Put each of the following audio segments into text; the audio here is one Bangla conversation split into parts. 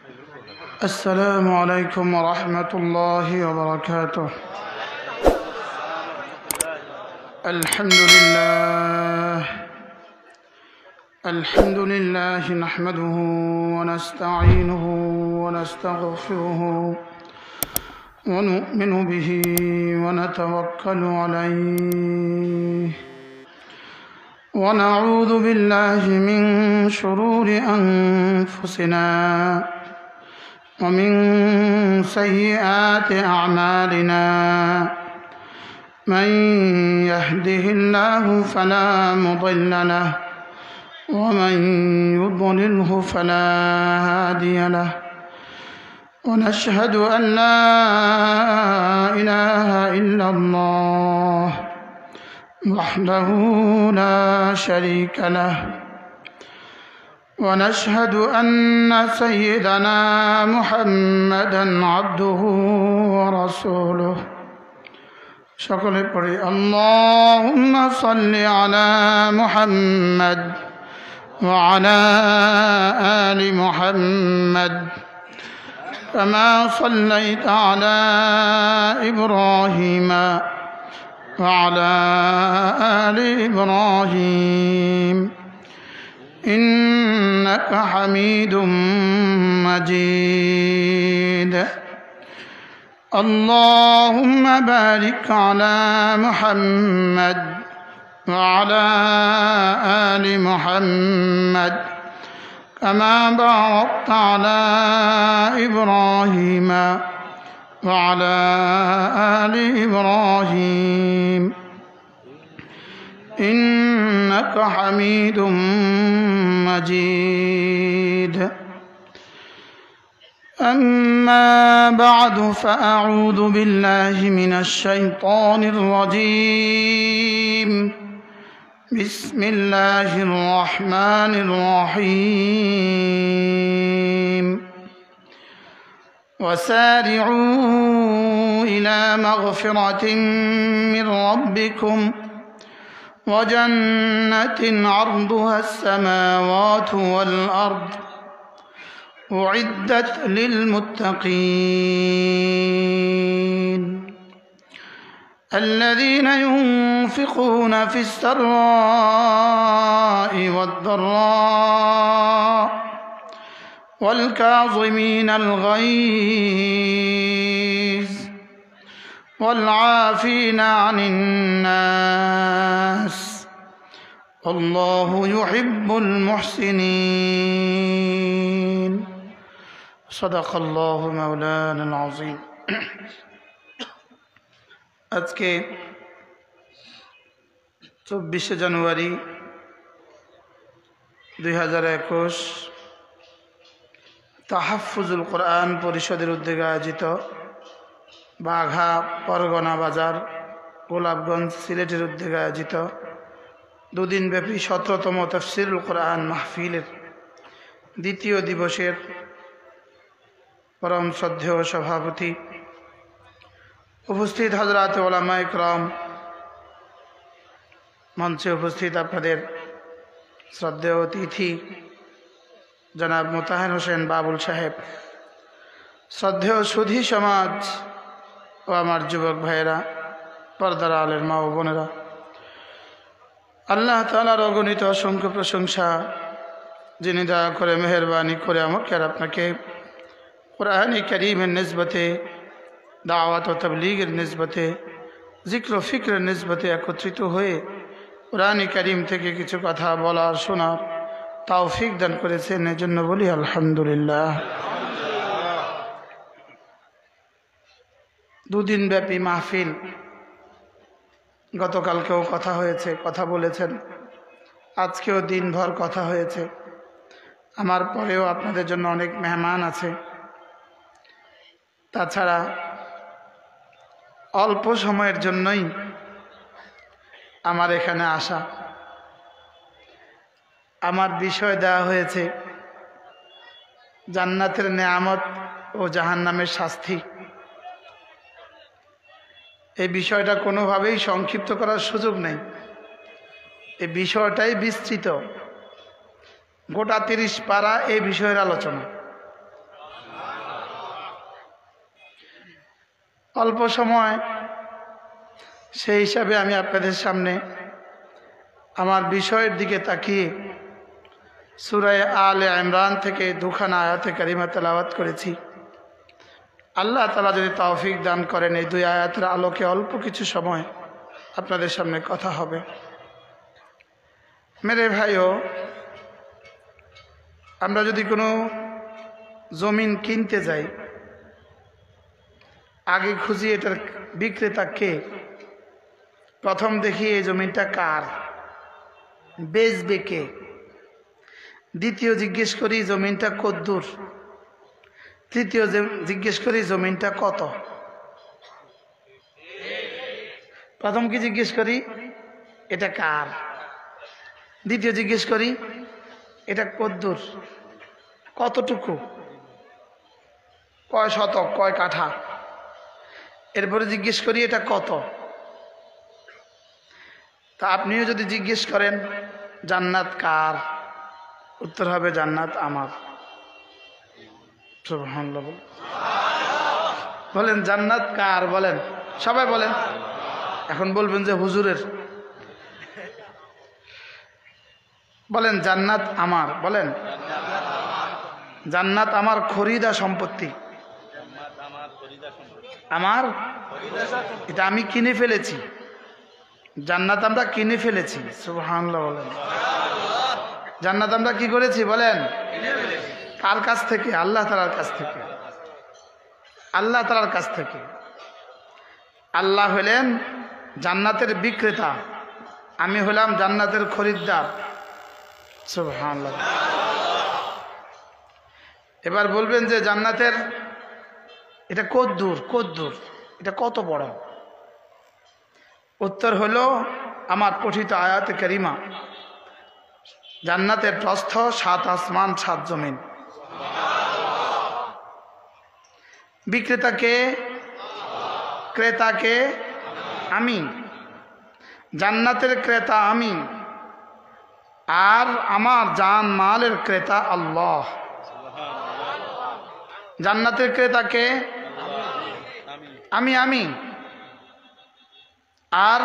السلام عليكم ورحمة الله وبركاته. الحمد لله نحمده ونستعينه ونستغفره ونؤمن به ونتوكل عليه ونعوذ بالله من شرور أنفسنا ومن سيئات أعمالنا. من يهده الله فلا مضل له ومن يضلله فلا هادي له. ونشهد أن لا إله إلا الله وحده لا شريك له. ونشهد أن سيدنا محمدا عبده ورسوله. সকলে পড়ি اللهم صل على محمد وعلى آل محمد كما صليت على إبراهيم وعلى آل إبراهيم إنك حميد مجيد. اللهم بارك على محمد وعلى آل محمد كما باركت على إبراهيم وعلى آل إبراهيم إنك حميد مجيد. أما بعد فأعوذ بالله من الشيطان الرجيم. بسم الله الرحمن الرحيم. وسارعوا إلى مغفرة من ربكم وجنة عرضها السماوات والأرض أعدت للمتقين الذين ينفقون في السراء والضراء والكاظمين الغيظ والعافين عن الناس والله يحب المحسنين. صدق الله مولانا العظيم. আজকে 24 জানুয়ারি 2021 তাহাফুজুল কোরআন পরিষদের উদ্যোগে আয়োজিত বাঘা পরগনা বাজার গোলাপগঞ্জ সিলেটের উদ্যোগে আয়োজিত দুদিনব্যাপী 17তম তাফসিরুল কোরআন মাহফিলের দ্বিতীয় দিবসের পরম শ্রদ্ধেয় সভাপতি উপস্থিত হযরত উলামা ইকরাম, মঞ্চে উপস্থিত আপনাদের শ্রদ্ধেয় অতিথি জনাব মোতাহের হোসেন বাবুল সাহেব, শ্রদ্ধেয় সুধী সমাজ ও আমার যুবক ভাইয়েরা, পর্দার আলের মা ও বোনেরা, আল্লাহ তাআলার অগণিত অসংখ্য প্রশংসা যিনি দয়া করে মেহেরবানি করে আমাকে আর আপনাকে কুরআনে কারীমের নিসবতে, দাওয়াত ও তাবলীগের নিসবতে, জিক্র ও ফিক্রের নিসবতে একত্রিত হয়ে কুরআনে কারীম থেকে কিছু কথা বলার শোনার তৌফিক দান করেছেন, এজন্য বলি আলহামদুলিল্লাহ। দুদিন ব্যাপী মাহফিল, গতকালকেও কথা হয়েছে, কথা বলেছেন, আজকেও দিনভর কথা হয়েছে। আমার পরেও আপনাদের জন্য অনেক মেহমান আছে। তাছাড়া অল্প সময়ের জন্যই আমার এখানে আসা। আমার বিষয় দেওয়া হয়েছে জান্নাতের নেয়ামত ও জাহান্নামের শাস্তি। এই বিষয়টা কোনোভাবেই সংক্ষিপ্ত করার সুযোগ নেই। এই বিষয়টাই বিস্তৃত, গোটা 30 পারা এই বিষয়ের আলোচনা। অল্প সময়, সেই হিসাবে আমি আপনাদের সামনে আমার বিষয়ের দিকে তাকিয়ে সূরা আলে ইমরান থেকে দুখানা আয়াতে কারিমা তেলাওয়াত করেছি। আল্লাহ তাআলা যদি তৌফিক দান করেন, এই দুই আয়াতের আলোকে অল্প কিছু সময় আপনাদের সামনে কথা হবে। মেরে ভাইও, আমরা যদি কোনো জমিন কিনতে যাই, আগে খুঁজি এটার বিক্রেতা কে। প্রথম দেখি এই জমিটা কার, বেচবে কে। দ্বিতীয় জিজ্ঞেস করি জমিনটা কদ্দূর। তৃতীয় জিজ্ঞেস করি জমিনটা কত। প্রথম কি জিজ্ঞেস করি, এটা কার। দ্বিতীয় জিজ্ঞেস করি এটা কদ্দূর, কতটুকু, কয় শতক, কয় কাঠা। এরপরে জিজ্ঞেস করি এটা কত। তা আপনিও যদি জিজ্ঞেস করেন জান্নাত কার, উত্তর হবে জান্নাত আমার। সুবহানাল্লাহ বলেন, জান্নাত কার বলেন, সবাই বলেন। এখন বলবেন যে হুজুরের। বলেন জান্নাত আমার, বলেন জান্নাত আমার খরিদা সম্পত্তি, আমার, এটা আমি কিনে ফেলেছি। জান্নাত আমরা কিনে ফেলেছি। সুবহানাল্লাহ বলেন। জান্নাত আমরা কি করেছি বলেন, কার কাছ থেকে? আল্লাহ তাআলার কাছ থেকে। আল্লাহ তাআলার কাছ থেকে। আল্লাহ হলেন জান্নাতের বিক্রেতা, আমি হলাম জান্নাতের খরিদ্দার। সুবহানাল্লাহ। এবার বলবেন যে জান্নাতের এটা কদ্দূর, কদ্দূর, এটা কত বড়। উত্তর হলো আমার পঠিত আয়াতে কারিমা, জান্নাতের প্রস্থ 7 আসমান 7 জমিন। বিক্রেতাকে, ক্রেতাকে আমি, জান্নাতের ক্রেতা আমি, আর আমার জান মালের ক্রেতা আল্লাহ। জান্নাতের ক্রেতাকে আমি, আর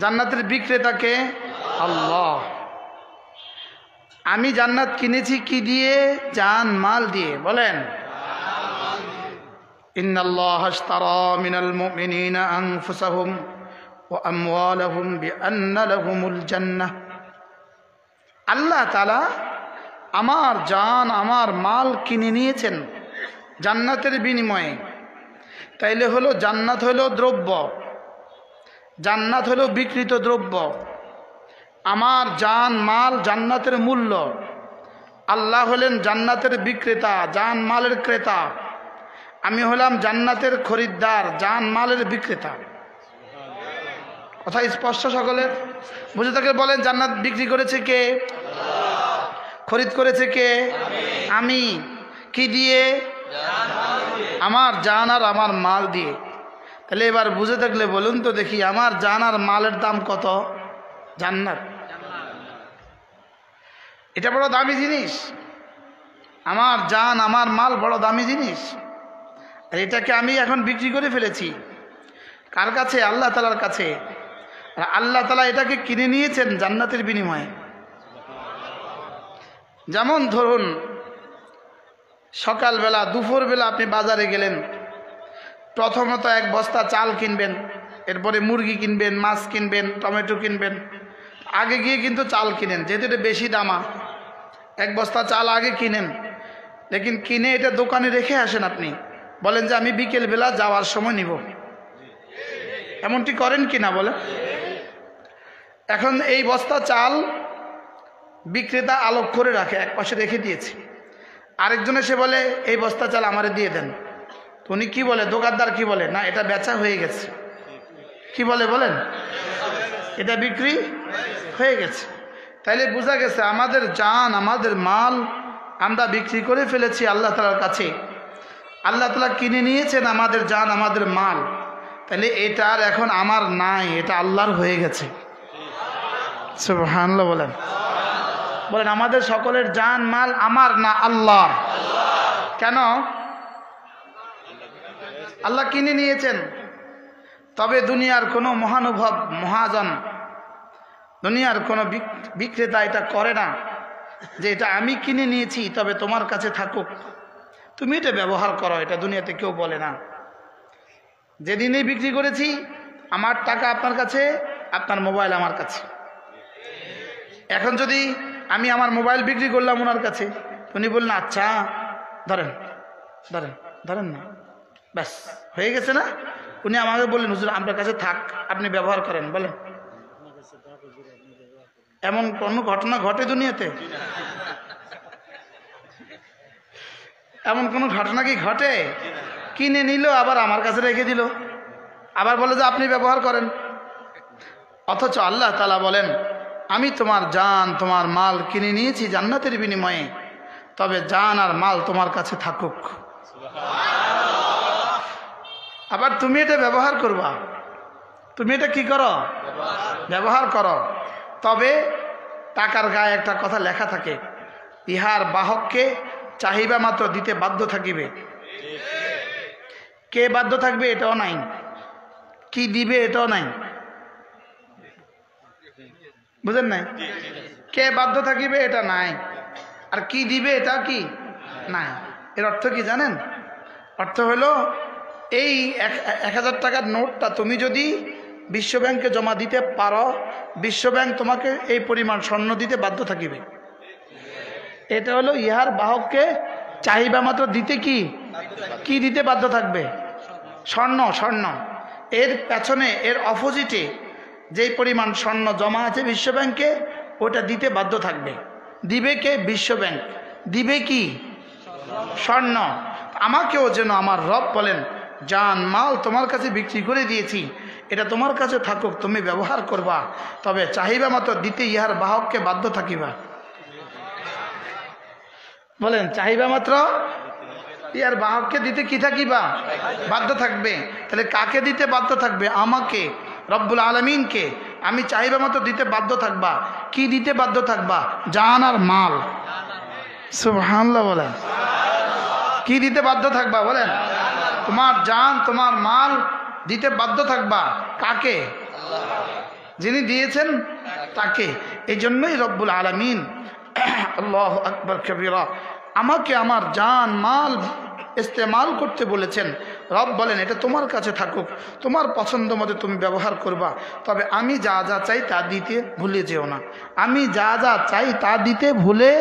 জান্নাতের বিক্রেতাকে আল্লাহ। আমি জান্নাত কিনেছি কি দিয়ে? জান মাল দিয়ে। বলেন ইন্নাল্লাহা আশতারা মিনাল মুমিনিনা আনফুসাহুম ওয়া আমওয়ালাহুম বিআন্না লাহুমুল জান্নাহ। আল্লাহ তাআলা আমার জান, আমার মাল কিনে নিয়েছেন জান্নাতের বিনিময়ে। তাইলে হলো জান্নাত হলো দ্রব্য, জান্নাত হলো বিক্রিত দ্রব্য। আমার জান মাল জান্নাতের মূল্য। আল্লাহ হলেন জান্নাতের বিক্রেতা, জান মালের ক্রেতা। আমি হলাম জান্নাতের খরিদ্দার, জান মালের বিক্রেতা। কথা স্পষ্ট সকলের? বুঝে থাকে বলেন জান্নাত বিক্রি করেছে কে? খরিদ করেছে কে? আমি। কি দিয়ে? আমার জান আর আমার মাল দিয়ে। তাহলে এবার বুঝে থাকলে বলুন তো দেখি, আমার জান আর মালের দাম কত? জান্নাত। এটা বড় দামি জিনিস। আমার জান, আমার মাল বড় দামি জিনিস। আর এটাকে আমি এখন বিক্রি করে ফেলেছি কার কাছে? আল্লাহ তাআলার কাছে। আর আল্লাহ তাআলা এটাকে কিনে নিয়েছেন জান্নাতের বিনিময়ে। যেমন ধরুন সকালবেলা, দুপুরবেলা আপনি বাজারে গেলেন, প্রথমত 1 বস্তা চাল কিনবেন, এরপরে মুরগি কিনবেন, মাছ কিনবেন, টমেটো কিনবেন। আগে গিয়ে কিন্তু চাল কিনেন, যেহেতু এটা বেশি দামা। 1 বস্তা চাল আগে কিনেন, লেকিন কিনে এটা দোকানে রেখে আসেন। আপনি বলেন যে আমি বিকেলবেলা যাওয়ার সময় নিব। এমনটি করেন কি না বলেন? এখন এই বস্তা চাল বিক্রেতা আলোক করে রাখে, এক পাশে রেখে দিয়েছে। আরেকজন এসে বলে এই বস্তা চাল আমারে দিয়ে দেন। তো উনি কি বলে? দোকানদার কি বলে? না, এটা বেচা হয়ে গেছে। কি বলে বলেন? এটা বিক্রি হয়ে গেছে। তাইলে বোঝা গেছে আমাদের জান, আমাদের মাল আমরা বিক্রি করে ফেলেছি আল্লাহ তাআলার কাছে। আল্লাহ তাআলা কিনে নিয়েছেন আমাদের জান, আমাদের মাল। তাহলে এটা আর এখন আমার নাই, এটা আল্লাহর হয়ে গেছে। সুবহানাল্লাহ বলেন। বলেন আমাদের সকলের জান মাল আমার না, আল্লাহ। কেন? আল্লাহ কিনে নিয়েছেন। তবে দুনিয়ার কোনো মহানুভব মহাজন, দুনিয়ার কোনো বিক্রেতা এটা করে না যে এটা আমি কিনে নিয়েছি তবে তোমার কাছে থাকুক, তুমি এটা ব্যবহার করো, এটা দুনিয়াতে কেউ বলে না। যেদিনই বিক্রি করেছি আমার টাকা আপনার কাছে, আপনার মোবাইল আমার কাছে। এখন যদি আমি আমার মোবাইল বিক্রি করলাম ওনার কাছে, উনি বললেন আচ্ছা ধরেন ধরেন ধরেন না, ব্যাস হয়ে গেছে না? উনি আমাকে বললেন হুজুর আপনার কাছে থাক, আপনি ব্যবহার করেন। বলেন এমন কোনো ঘটনা ঘটে দুনিয়াতে? এমন কোনো ঘটনা কি ঘটে? কিনে নিল আবার আমার কাছে রেখে দিল, আবার বলে যে আপনি ব্যবহার করেন। অথচ আল্লাহ তাআলা বলেন আমি তোমার জান তোমার মাল কিনে নিয়েছি জান্নাতের বিনিময়ে, তবে জান আর মাল তোমার কাছে থাকুক। আবার তুমি এটা ব্যবহার করবা, তুমি এটা কি করো? ব্যবহার করো। তবে টাকার গায়ে একটা কথা লেখা থাকে, ইহার বাহককে চাহিবা মাত্র দিতে বাধ্য থাকিবে। কে বাধ্য থাকবে এটাও নাই, কি দিবে এটাও নাই, বুঝেন নাই? কে বাধ্য থাকিবে এটা নাই, আর কি দিবে এটা কি নাই। এর অর্থ কি জানেন? অর্থ হলো এই 1000 টাকার নোটটা তুমি যদি বিশ্ব ব্যাংকে জমা দিতে পারো, বিশ্ব ব্যাংক তোমাকে এই পরিমাণ স্বর্ণ দিতে বাধ্য থাকিবে। এটা হলো ইহার বাহককে চাহিবা মাত্র দিতে কি দিতে বাধ্য থাকবে? স্বর্ণ। স্বর্ণ এর পেছনে এর অপোজিটে যেই পরিমাণ স্বর্ণ জমা আছে বিশ্ব ব্যাংকে ওটা দিতে বাধ্য থাকবে। দিবে কে? বিশ্ব ব্যাংক। দিবে কি? স্বর্ণ। আমাকেও যেন আমার রব বলেন জান মাল তোমার কাছে বিক্রি করে দিয়েছি, এটা তোমার কাছে থাকুক, তুমি ব্যবহার করবা, তবে চাহিবা মাত্র দিতে ইহার বাহককে বাধ্য থাকিবা। বলেন চাহিবা মাত্র ইয়ার বাহককে দিতে কি থাকিবা? বাধ্য থাকবে। তাহলে কাকে দিতে বাধ্য থাকবে? আমাকে, রব্বুল আলামিনকে। আমি চাহিবা মতো দিতে বাধ্য থাকবা। কি দিতে বাধ্য থাকবা? জান আর মাল। সুবহানাল্লাহ বলেন। কি দিতে বাধ্য থাকবা? বলেন তোমার জান তোমার মাল দিতে বাধ্য থাকবা। কাকে? যিনি দিয়েছেন তাকে। এই জন্যই রব্বুল আলামিন আল্লাহু আকবার কবীরা আমাকে আমার জান মাল ইস্তেমাল করতে বলেছেন। রব বলেন এটা তোমার কাছে থাকুক, তোমার পছন্দ মতো তুমি ব্যবহার করবা, তবে আমি যা যা চাই তা দিতে ভুলে যেও না। আমি যা যা চাই তা দিতে ভুলে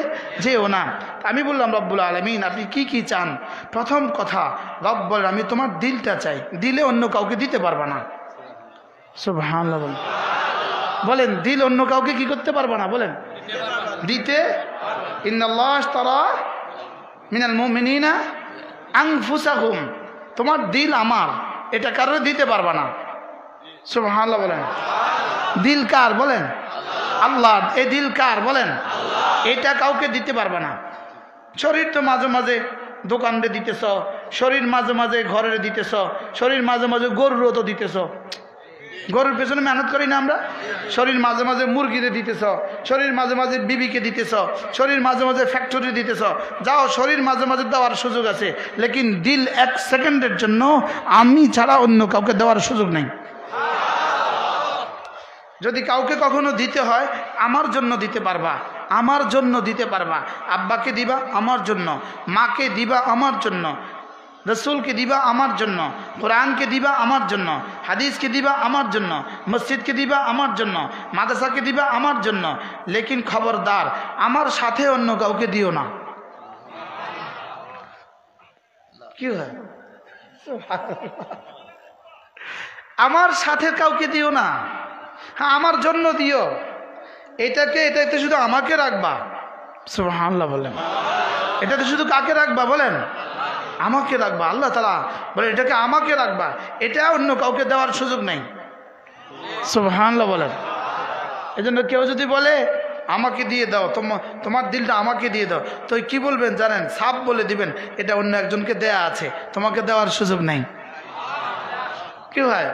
যেও না। আমি বললাম রব্বুল আলামিন আপনি কি কি চান? প্রথম কথা রব বলেন আমি তোমার দিলটা চাই, দিলে অন্য কাউকে দিতে পারবা না। সুবহানাল্লাহ বলেন। বলেন দিল অন্য কাউকে কি করতে পারবা না? বলেন দিতে। ইন্নাল্লাহ আশতারা মিনাল মুমিনিনা আনফুসাহুম, তোমার দিল আমার, এটা কারো দিতে পারবা না। সুবহানাল্লাহ বলেন। দিল কার? বলেন আল্লাহ। এই দিল কার? বলেন এটা কাউকে দিতে পারবা না। শরীর তো মাঝে মাঝে দোকানে দিতেছ, শরীর মাঝে মাঝে ঘরে দিতেছ, শরীর মাঝে মাঝে গরুরও তো দিতেছ, গরুর পেছনে মেহনত করি না আমরা? শরীর মাঝে মাঝে মুরগিতে দিতেছ, শরীর মাঝে মাঝে বিবিকে দিতেছ, শরীর মাঝে মাঝে ফ্যাক্টরি দিতেছ, যাও শরীর মাঝে মাঝে দেওয়ার সুযোগ আছে, লেকিন দিল 1 সেকেন্ডের জন্য আমি ছাড়া অন্য কাউকে দেওয়ার সুযোগ নেই। যদি কাউকে কখনো দিতে হয় আমার জন্য দিতে পারবা, আমার জন্য দিতে পারবা। আব্বাকে দিবা আমার জন্য, মাকে দিবা আমার জন্য, রসুলকে দিবা আমার জন্য, কোরআনকে দিবা আমার জন্য, হাদিসকে দিবা আমার জন্য, মসজিদকে দিবা আমার জন্য, মাদ্রাসাকে দিবা আমার জন্য। লেকিন খবরদার আমার সাথে অন্য কাউকে দিও না। কি হয়? আমার সাথে কাউকে দিও না। হ্যাঁ আমার জন্য দিও, এটাতে শুধু আমাকে রাখবা। সুবহানাল্লাহ বলেন। এটাতে শুধু কাকে রাখবা? বলেন আমাকে রাখবা। আল্লাহ তাআলা বলে এটাকে আমাকে রাখবা, এটা অন্য কাউকে দেওয়ার সুযোগ নেই। সুবহানাল্লাহ বলেন। এজন্য কেউ যদি বলে আমাকে দিয়ে দাও, তোমার দিলটা আমাকে দিয়ে দাও, তো কি বলবেন জানেন? সাপ বলে দিবেন এটা অন্য একজনকে দেয়া আছে, তোমাকে দেওয়ার সুযোগ নেই। কি হয়?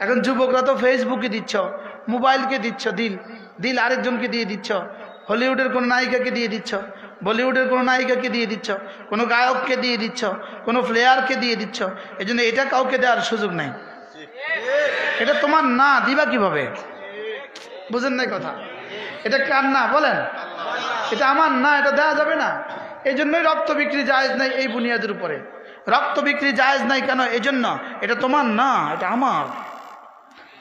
এখন যুবকরা তো ফেসবুকে দিচ্ছ, মোবাইলকে দিচ্ছ, দিল আরেকজনকে দিয়ে দিচ্ছ, হলিউডের কোন নায়িকাকে দিয়ে দিচ্ছ, বলিউডের কোনো নায়িকাকে দিয়ে দিচ্ছ, কোনো গায়ককে দিয়ে দিচ্ছ, কোনো প্লেয়ারকে দিয়ে দিচ্ছ, এই জন্য এটা কাউকে দেওয়ার সুযোগ নাই। এটা তোমার না, দিবা কিভাবে? বুঝেন নাই কথা? এটা কার না বলেন? এটা আমার না, এটা দেওয়া যাবে না। এই জন্যই রক্ত বিক্রি জায়েজ নাই এই বুনিয়াদের উপরে। রক্ত বিক্রি জায়েজ নাই কেন? এই জন্য এটা তোমার না, এটা আমার।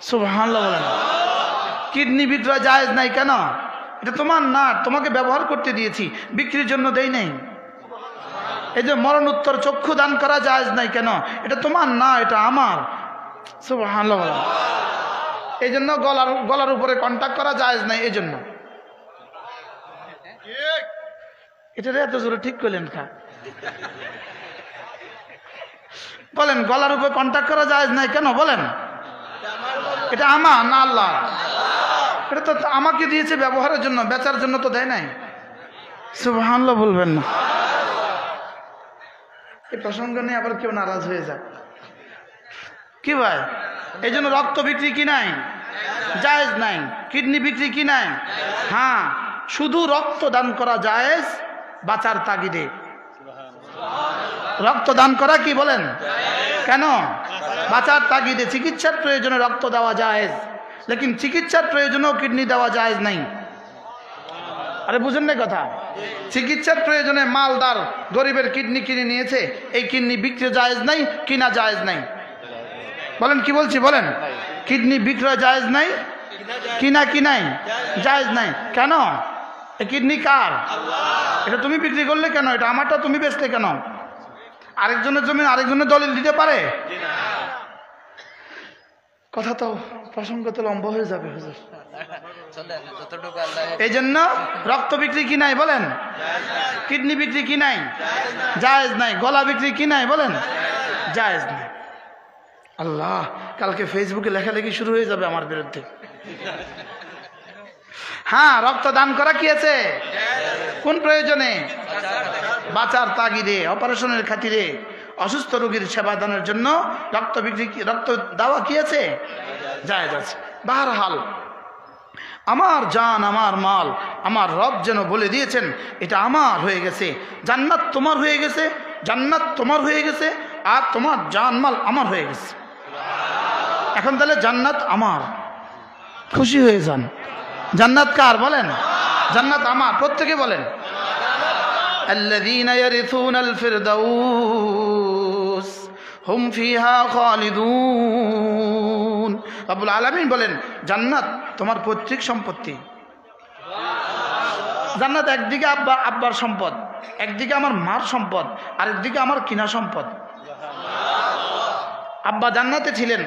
সুবহানাল্লাহ বলেন। কিডনি বিক্রয় জায়েজ নাই কেন? এটা তোমার না, তোমাকে ব্যবহার করতে দিয়েছি, বিক্রির জন্য দেই নাই। এই যে মরণোত্তর চক্ষু দান করা জায়েজ নাই কেন? এটা তোমার না, এটা আমার। সুবহানাল্লাহ বলেন। এই জন্য গলার উপরে কন্টাক্ট করা জায়েজ নাই। এই জন্য এটা এত জোরে ঠিক করলেন খা বলেন, গলার উপরে কন্টাক্ট করা জায়েজ নাই কেন বলেন? এটা আমার না আল্লাহ। এটা তো আমাকে দিয়েছে ব্যবহারের জন্য, বেচার জন্য তো দেয় নাই। সুবহানাল্লাহ বলবেন না। এই প্রসঙ্গ নিয়ে আবার কেউ নারাজ হয়ে যায় কি ভাই? এই জন্য রক্ত বিক্রি কি নাই? জায়েজ নাই। কিডনি বিক্রি কি নাই? হ্যাঁ, শুধু রক্ত দান করা জায়েজ বাঁচার তাগিদে। রক্ত দান করা কি বলেন? কেন? বাঁচার তাগিদে। চিকিৎসার প্রয়োজনে রক্ত দেওয়া জায়েজ, লেকিন চিকিৎসার প্রয়োজনেও কিডনি দেওয়া জায়েজ নাই। আরে বুঝেন না কথা? চিকিৎসার প্রয়োজনে মালদার গরিবের কিডনি কিনে নিয়েছে, এই কিডনি বিক্রি জায়েজ নাই, কিনা জায়েজ নাই। বলেন কি বলছি বলেন? কিডনি বিক্রয় জায়েজ নাই, কিনা কি নাই? জায়েজ নাই। কেন? এই কিডনি কার? এটা তুমি বিক্রি করলে কেন? এটা আমারটা তুমি বেচলে কেন? আরেকজনের জমি আরেকজনের দলিল দিতে পারে? কথা তো প্রসঙ্গ তো লম্বা হয়ে যাবে হুজুর। এই জন্য রক্ত বিক্রি কি নাই বলেন? কিডনি বিক্রি কি নাই? জায়েজ নাই। গলা বিক্রি কি নাই বলেন? জায়েজ নাই। আল্লাহ, কালকে ফেসবুকে লেখালেখি শুরু হয়ে যাবে আমার বিরুদ্ধে। হ্যাঁ, রক্ত দান করা কি আছে? কোন প্রয়োজনে? বাঁচার তাগিদে, অপারেশনের খাতিরে, অসুস্থ রোগীর সেবা দানের জন্য রক্ত বিক্রি, রক্ত দেওয়া কি আছে? জায়েজ আছে। বাহরহাল, আমার জান আমার মাল আমার রব যেন বলে দিয়েছেন এটা আমার হয়ে গেছে, জান্নাত তোমার হয়ে গেছে, জান্নাত তোমার হয়ে গেছে, আর তোমার জান মাল আমার হয়ে গেছে। এখন তাহলে জান্নাত আমার, খুশি হয়ে যান। জান্নাত কার বলেন? জান্নাত আমার। প্রত্যেকে বলেন আল্লাযীনা ইয়ারিসুনাল ফিরদাউস হুম ফিহা খালিদুন। রব্বুল আলামিন বলেন জান্নাত তোমার পৈতৃক সম্পত্তি। জান্নাত একদিকে আব্বার সম্পদ, একদিকে আমার মার সম্পদ, আরেকদিকে আমার কিনা সম্পদ। আব্বা জান্নাতে ছিলেন,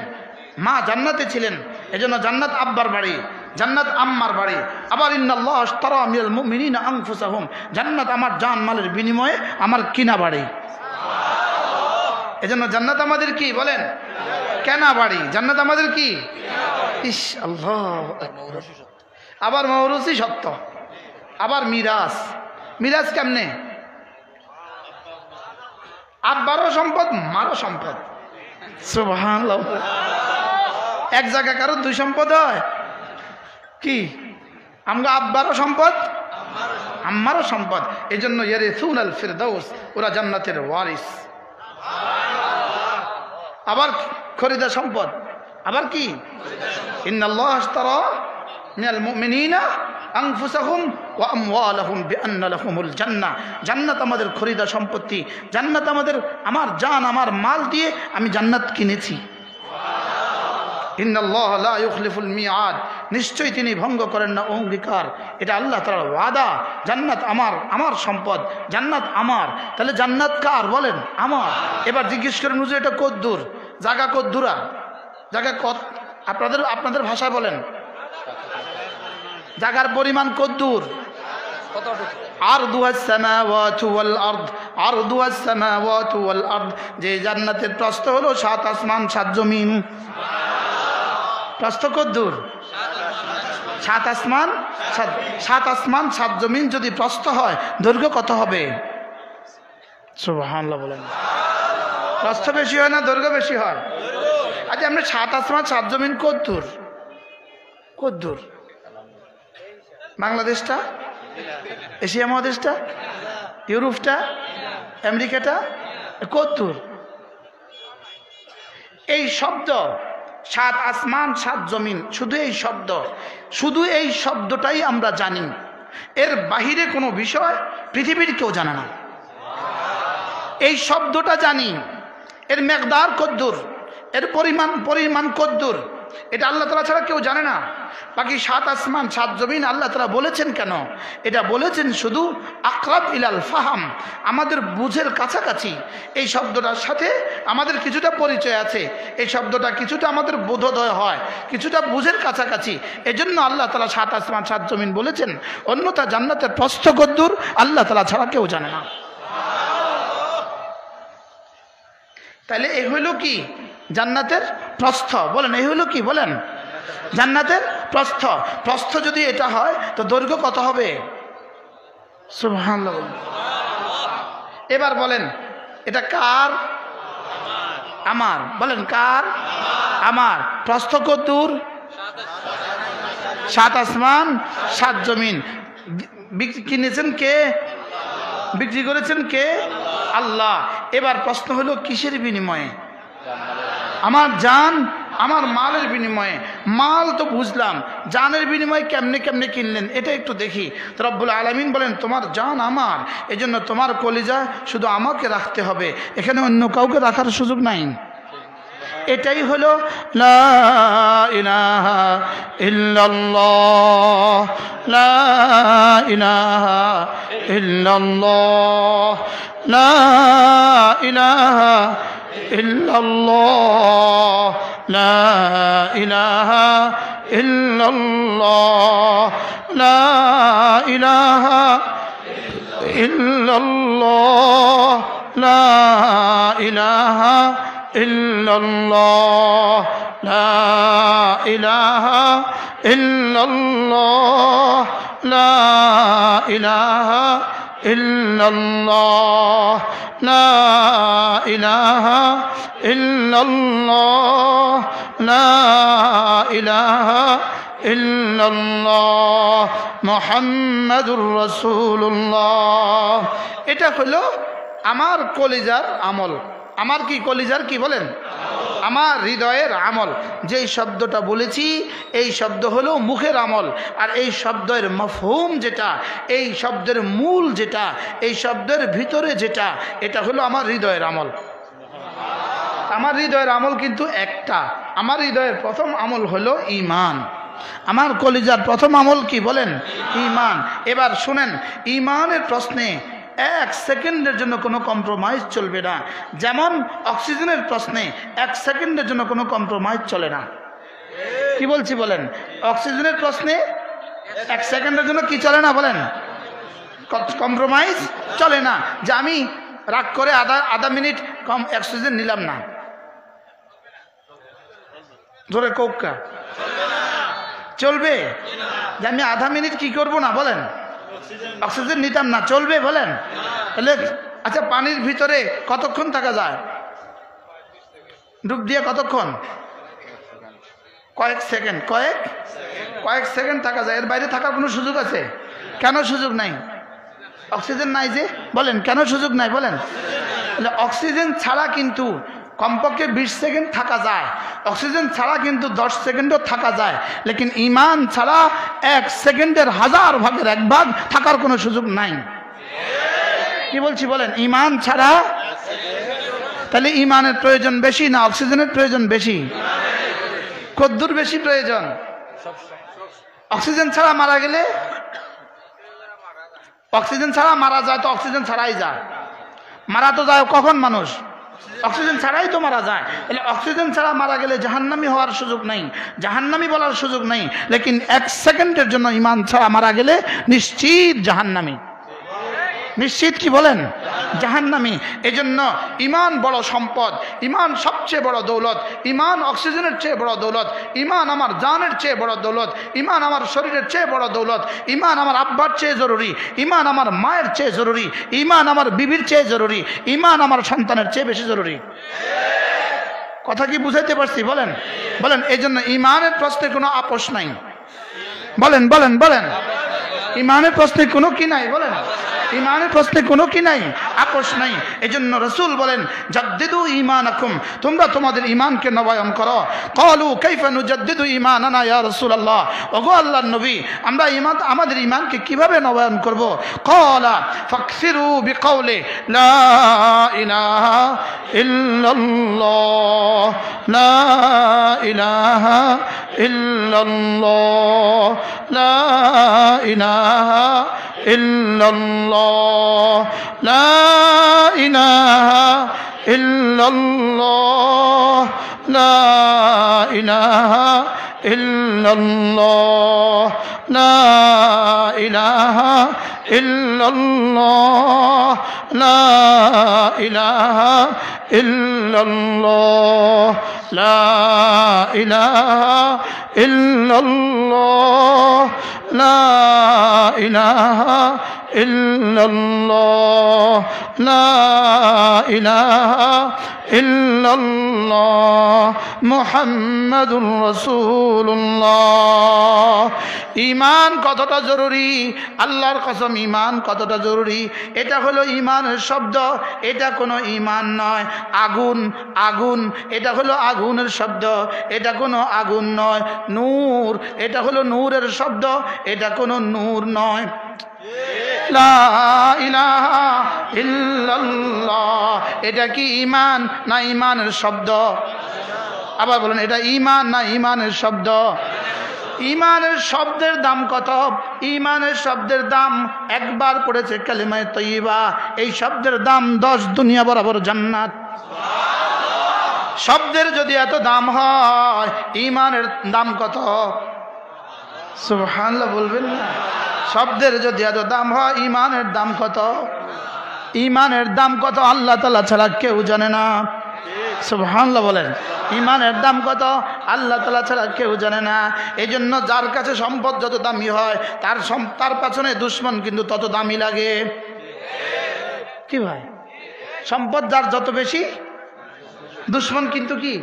মা জান্নাতে ছিলেন, এজন্য জান্নাত আব্বার বাড়ি, জান্নাত আম্মার বাড়ি। আবার ইন্নাল্লাহ আশতারা মিনাল মুমিনিনা আনফুসাহুম, জান্নাত আমার জান মালের বিনিময়ে আমার কিনা বাড়ি। এজন্য জান্নাত আমাদের কি বলেন? কেনা বাড়ি। জান্নাত আমাদের কি? ইস আল্লাহ। আবার মৌরুসি সত্য, আবার মিরাস। মিরাস কেমনে? আব্বারও সম্পদ, মারও সম্পদ। সুবহানাল্লাহ। এক জায়গা কারো দুই সম্পদ হয় কি? আমরা আব্বারও সম্পদ, আম্মারও সম্পদ। এই জন্য ইয়ারিসুনাল ফিরদাউস, ওরা জান্নাতের ওয়ারিস। আবার খরিদা সম্পদ, আবার কি? ইন্নাল্লাহ আশতারা মিনাল মুমিনিনা আনফুসাহুম ওয়া আমওয়ালাহুম বিআন্না লাহুমুল জান্নাহ। জান্নাত আমাদের খরিদা সম্পত্তি। জান্নাত আমাদের, আমার জান আমার মাল দিয়ে আমি জান্নাত কিনেছি। ইন্নাল্লাহ লা ইউখলিফুল মিআদ, নিশ্চয়ই তিনি ভঙ্গ করেন না অঙ্গীকার। এটা আল্লাহ তাআলার ওয়াদা। জান্নাত আমার, আমার সম্পদ, জান্নাত আমার। তাহলে জান্নাত কার বলেন? আমার। এবার জিজ্ঞেস করেন হুজুর এটা কত দূর? জায়গা কত দূরা? জায়গা কত? আপনাদের ভাষায় বলেন জায়গার পরিমাণ কত দূর? আরদুহাস সামাওয়াতু ওয়াল আরদ, আরদুহাস সামাওয়াতু ওয়াল আরদ। যে জান্নাতের প্রস্থ হলো 7 আসমান 7 জমিন। প্রস্থ কত দূর? 7 আসমান 7 আসমান 7 জমিন যদি প্রস্থ হয়, দৈর্ঘ্য কত হবে? সুবহানাল্লাহ বলেন। প্রস্থ বেশি হয় না দৈর্ঘ্য বেশি হয়? আচ্ছা, আমরা 7 আসমান 7 জমিন কত দূর? কত দূর? বাংলাদেশটা, এশিয়া মহাদেশটা, ইউরোপটা, আমেরিকাটা কদ্দূর? এই শব্দ 7 আসমান 7 জমিন, শুধু এই শব্দ, শুধু এই শব্দটাই আমরা জানি। এর বাহিরে কোনো বিষয় পৃথিবীর কেউ জানে না। এই শব্দটা জানি, এর মেকদার কদ্দুর, এর পরিমাণ কদ্দুর, এটা আল্লাহ তাআলা ছাড়া কেউ জানে না। বাকি 7 আসমান 7 জমিন আল্লাহ তাআলা বলেছেন কেন? এটা বলেছেন শুধু আকরাব ইলাল ফাহাম, আমাদের বুঝের কাছাকাছি। এই শব্দটার সাথে আমাদের কিছুটা পরিচয় আছে, এই শব্দটা কিছুটা আমাদের বোধোদয় হয়, কিছুটা বুঝের কাছাকাছি। এজন্য আল্লাহ তাআলা 7 আসমান 7 জমিন বলেছেন। অন্যথা জান্নাতের প্রস্থ কদ্দুর আল্লাহ তাআলা ছাড়া কেউ জানে না। তাহলে এই হইল কি? জান্নাতের প্রস্থ। বলেন এই হইল কি? বলেন জান্নাতের প্রস্থ। প্রস্থ যদি এটা হয় তো দৈর্ঘ্য কত হবে? সুবহানাল্লাহ। এবার বলেন এটা কার? আমার। বলেন কার? আমার। প্রস্থ কত দূর? 7 আসমান 7 জমিন। কিনেছেন কে? বিক্রি করেছেন কে? আল্লাহ। এবার প্রশ্ন হলো কিসের বিনিময়ে? আমার জান, আমার মালের বিনিময়ে। মাল তো বুঝলাম, জানের বিনিময়ে কেমনে কেমনে কিনলেন এটা একটু দেখি। তো রব্বুল আলামিন বলেন তোমার জান আমার, এজন্য তোমার কলিজা শুধু আমাকে রাখতে হবে, এখানে অন্য কাউকে রাখার সুযোগ নাই। এটাই হলো লা ইলাহা ইল্লাল্লাহ, লা ইলাহা ইল্লাল্লাহ, লা ইলাহা ইল্লাল্লাহ, লা ইলাহা ইল্লাল্লাহ, লা ইলাহা ইল্লাল্লাহ, লা ইলাহা ইল্লাল্লাহ, লা ইলাহা ইল্লাল্লাহ, লা ইলাহা ইল্লাল্লাহ, লা ইলাহা ইল্লাল্লাহ, লা ইলাহা ইল্লাল্লাহ, মুহাম্মাদুর রাসূলুল্লাহ। এটা হলো আমার কলিজার আমল। আমার কি? কলিজার কি? বলেন আমার হৃদয়ের আমল। যেই শব্দটা বলেছি এই শব্দ হলো মুখের আমল, আর এই শব্দের মফহুম যেটা, এই শব্দের মূল যেটা, এই শব্দের ভিতরে যেটা, এটা হলো আমার হৃদয়ের আমল। আমার হৃদয়ের আমল কিন্তু একটা। আমার হৃদয়ের প্রথম আমল হলো ঈমান। আমার কলিজার প্রথম আমল কি? বলেন ঈমান। এবার শুনেন, ঈমানের প্রশ্নে 1 সেকেন্ডের জন্য কোনো কম্প্রোমাইজ চলবে না। যেমন অক্সিজেনের প্রশ্নে 1 সেকেন্ডের জন্য কোনো কম্প্রোমাইজ চলে না। কি বলছি বলেন? অক্সিজেনের প্রশ্নে 1 সেকেন্ডের জন্য কি চলে না? বলেন কম্প্রোমাইজ চলে না। যে আমি রাগ করে আধা মিনিট কম অক্সিজেন নিলাম না, জোরে কোকা চলবে? যে আমি আধা মিনিট কি করব না? বলেন অক্সিজেন নিতাম না, চলবে? বলেন তাহলে আচ্ছা পানির ভিতরে কতক্ষণ থাকা যায়? ডুব দিয়ে কতক্ষণ? কয়েক সেকেন্ড। কয়েক সেকেন্ড থাকা যায়, এর বাইরে থাকার কোনো সুযোগ আছে? কেন সুযোগ নাই? অক্সিজেন নাই যে। বলেন কেন সুযোগ নাই? বলেন অক্সিজেন ছাড়া কিন্তু কমপক্ষে 20 সেকেন্ড থাকা যায়, অক্সিজেন ছাড়া কিন্তু 10 সেকেন্ডও থাকা যায়, লেকিন ঈমান ছাড়া 1 সেকেন্ডের 1000 ভাগের 1 ভাগ থাকার কোনো সুযোগ নাই। কি বলছি বলেন? ঈমান ছাড়া। তাহলে ঈমানের প্রয়োজন বেশি না অক্সিজেনের প্রয়োজন বেশি? কদ্দুর বেশি প্রয়োজন? অক্সিজেন ছাড়া মারা গেলে, অক্সিজেন ছাড়া মারা যায় তো অক্সিজেন ছাড়াই যায়। মারা তো যায় কখন? মানুষ অক্সিজেন ছাড়াই তো মারা যায়। তাহলে অক্সিজেন ছাড়া মারা গেলে জাহান্নামী হওয়ার সুযোগ নেই, জাহান্নামী বলার সুযোগ নেই, লেকিন 1 সেকেন্ডের জন্য ঈমান ছাড়া মারা গেলে নিশ্চিত জাহান্নামী। নিশ্চিত কি বলেন? জাহান্নামী। এজন্য ঈমান বড় সম্পদ, ঈমান সবচেয়ে বড় দৌলত, ঈমান অক্সিজেনের চেয়ে বড় দৌলত, ঈমান আমার জানের চেয়ে বড় দৌলত, ঈমান আমার শরীরের চেয়ে বড় দৌলত, ঈমান আমার আব্বার চেয়ে জরুরি, ঈমান আমার মায়ের চেয়ে জরুরি, ঈমান আমার বিবির চেয়ে জরুরি, ঈমান আমার সন্তানের চেয়ে বেশি জরুরি। কথা কি বুঝাইতে পারছি? বলেন বলেন এজন্য ঈমানের প্রশ্নে কোনো আপোষ নাই। বলেন বলেন বলেন ঈমানের প্রশ্নে কোনো কি নাই? বলেন ইমানের প্রশ্নে কোনো কি নাই, আপোষ নাই। এজন্য রাসূল বলেন জাদ্দিদু ঈমানাকুম, তোমরা তোমাদের ঈমানকে নবায়ন করো। ক্বালু কাইফা নুজাদ্দিদু ঈমানানা ইয়া রাসূলুল্লাহ, ওগো আল্লাহর নবী আমরা ঈমান আমাদের ঈমানকে কিভাবে নবায়ন করব? ক্বালা ফাকসিরু বিকাউলি লা ইলাহা ইল্লাল্লাহ, লা ইলাহা ইল্লাল্লাহ, লা ইলাহা ইল্লাল্লাহ, লা ইলাহা ইল্লাল্লাহ, লা ইলাহা ইল্লাল্লাহ, লা ইলাহা ইল্লাল্লাহ, লা ইলাহা ইল্লাল্লাহ, লা ইলাহা ইল্লাল্লাহ, লা ইলাহা ইল্লাল্লাহ, লা ইলাহা ইল্লাল্লাহ মুহাম্মাদুর রাসূলুল্লাহ। ঈমান কতটা জরুরি, আল্লাহর কসম ঈমান কতটা জরুরি। এটা হলো ঈমানের শব্দ, এটা কোনো ঈমান নয়। আগুন আগুন, এটা হলো আগুনের শব্দ, এটা কোনো আগুন নয়। নূর, এটা হলো নূরের শব্দ, এটা কোনো নূর নয়। লা ইলাহা ইল্লাল্লাহ, এটা কি ঈমান না ঈমানের শব্দ? আবার বলেন এটা ঈমান না ঈমানের শব্দ? ঈমানের শব্দের দাম কত? ঈমানের শব্দের দাম একবার পড়েছে কালিমায়ে তয়্যিবা, এই শব্দের দাম 10 দুনিয়া বরাবর জান্নাত। শব্দের যদি এত দাম হয়, ঈমানের দাম কত? সুবহানাল্লাহ বলবেন না? শব্দের যদি এত দাম হয়, ঈমানের দাম কত? ঈমানের দাম কত আল্লাহ তাআলা ছাড়া কেউ জানে না। সুবহানাল্লাহ বলেন। ঈমানের দাম কত আল্লাহ তাআলা ছাড়া কেউ জানে না। এই জন্য যার কাছে সম্পদ যত দামি হয়, তার পেছনে দুশমন কিন্তু তত দামি লাগে। কি ভাই? সম্পদ যার যত বেশি, দুশমন কিন্তু কি?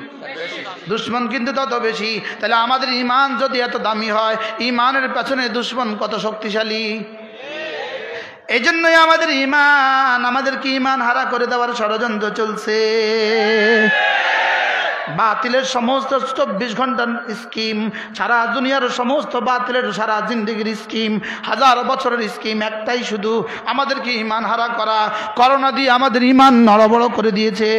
দুশমন কিন্তু তত বেশি। তাহলে আমাদের ঈমান যদি এত দামি হয়, ঈমানের পেছনে দুশমন কত শক্তিশালী। এই জন্যই আমাদের ঈমান, আমাদেরকে ঈমান হারা করে দেওয়ার ষড়যন্ত্র চলছে। বাতিলের সমস্ত 24 ঘন্টার স্কিম, সারা দুনিয়ার সমস্ত বাতিলের সারা জিন্দেগির স্কিম, হাজার বছরের স্কিম একটাই শুধু, আমাদেরকে ঈমান হারা করা। করোনা দিয়ে আমাদের ঈমান নড়বড় করে দিয়েছে।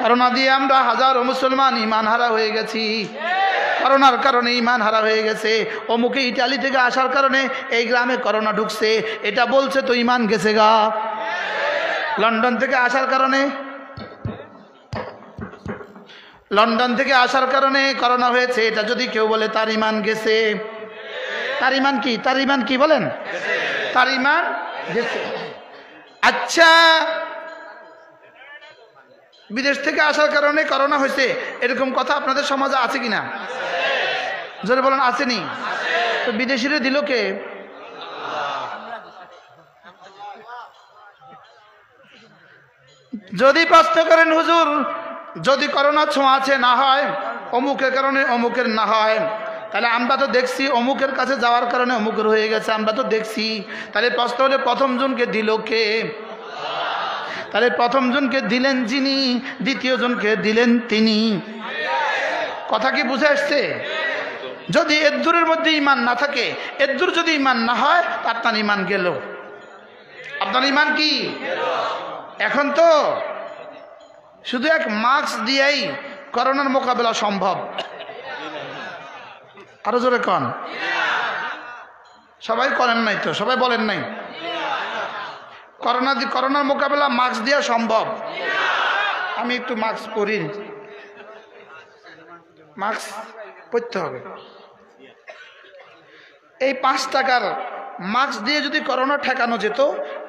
করোনা দিয়ে আমরা হাজারো মুসলমান ঈমান হারা হয়ে গেছি। করোনার কারণে ঈমান হারা হয়ে গেছে। অমুকে ইটালি থেকে আসার কারণে এই গ্রামে করোনা ঢুকছে, এটা বলছে তো ঈমান গেছে গা। লন্ডন থেকে আসার কারণে, লন্ডন থেকে আসার কারণে করোনা হয়েছে, এটা যদি কেউ বলে তার ঈমান গেছে। তার ঈমান কি? তার ঈমান কি বলেন? তার ঈমান গেছে। আচ্ছা, বিদেশ থেকে আসার কারণে করোনা হয়েছে, এরকম কথা আপনাদের সমাজে আছে কিনা? জোরে বলেন আসেনি? তো বিদেশিরে দিল কে? যদি প্রশ্ন করেন হুজুর যদি করোনা ছোঁয়া আছে না হয়, অমুকের কারণে অমুকের না হয়, তাহলে আমরা তো দেখছি অমুকের কাছে যাওয়ার কারণে অমুকের হয়ে গেছে, আমরা তো দেখছি। তাহলে প্রশ্ন হলে প্রথম জনকে দিল কে? তাহলে প্রথম জনকে দিলেন যিনি, দ্বিতীয় জনকে দিলেন তিনি। কথা কি বুঝে আসছে? যদি এদ্দুরের মধ্যে ঈমান না থাকে, এদ্দুর যদি ঈমান না হয়, আপনার ঈমান গেল। আপনার ঈমান কি? এখন তো শুধু এক মাস্ক দিয়েই করোনার মোকাবেলা সম্ভব। আরো জোরে কন। সবাই করেন নাই তো, সবাই বলেন নাই। করোনার মোকাবেলা মাস্ক দেওয়া সম্ভব। আমি একটু মাস্ক পরি, মাস্ক পরতে হবে। এই 5 টাকার মাস্ক দিয়ে যদি করোনা ঠেকানো যেত,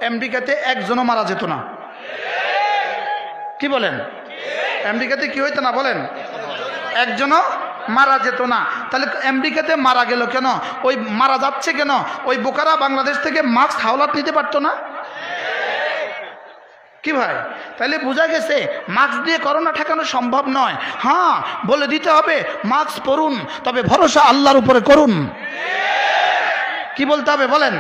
আমেরিকাতে একজনও মারা যেত না। কি বলেন? আমেরিকাতে কি হইতো না বলেন? একজনও মারা যেত না। তাহলে আমেরিকাতে মারা গেল কেন? ওই মারা যাচ্ছে কেন? ওই বোকারা বাংলাদেশ থেকে মাস্ক হাওলাত নিতে পারতো না? কি ভাই? তাহলে বোঝা গেছে মাস্ক দিয়ে করোনা ঠেকানো সম্ভব নয়। হ্যাঁ, বলে দিতে হবে মাস্ক পরুন, তবে ভরসা আল্লাহর উপরে করুন। কি বলতে হবে বলেন?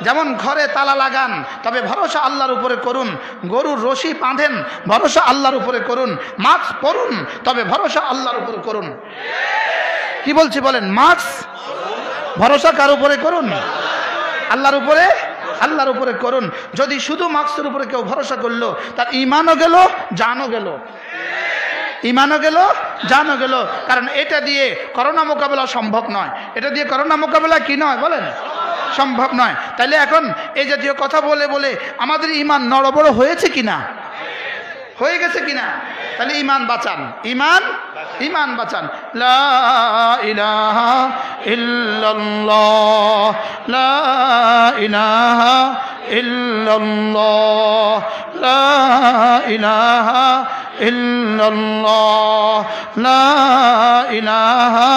যেমন ঘরে তালা লাগান তবে ভরসা আল্লাহর উপরে করুন, গরুর রশি বাঁধেন ভরসা আল্লাহর উপরে করুন, মাস্ক পরুন তবে ভরসা আল্লাহর উপরে করুন। কি বলছি বলেন? মাস্ক ভরসা কার উপরে করুন? আল্লাহর উপরে, আল্লাহর উপরে করুন। যদি শুধু মাস্কের উপরে কেউ ভরসা করলো তার ঈমানও গেল, জানও গেল, ঈমানও গেল, জানও গেল। কারণ এটা দিয়ে করোনা মোকাবেলা সম্ভব নয়, এটা দিয়ে করোনা মোকাবেলা কি নয় বলেন? সম্ভব নয়। তাইলে এখন এই জাতীয় কথা বলে বলে আমাদের ঈমান নড়বড় হয়েছে কিনা? হয়ে গেছে কিনা? তাহলে ঈমান বাঁচান, ঈমান, ঈমান বাঁচান। লা ইলাহা ইল্লাল্লাহ, লা ইলাহা ইল্লাল্লাহ, লা ইলাহা ইল্লাল্লাহ, লা ইলাহা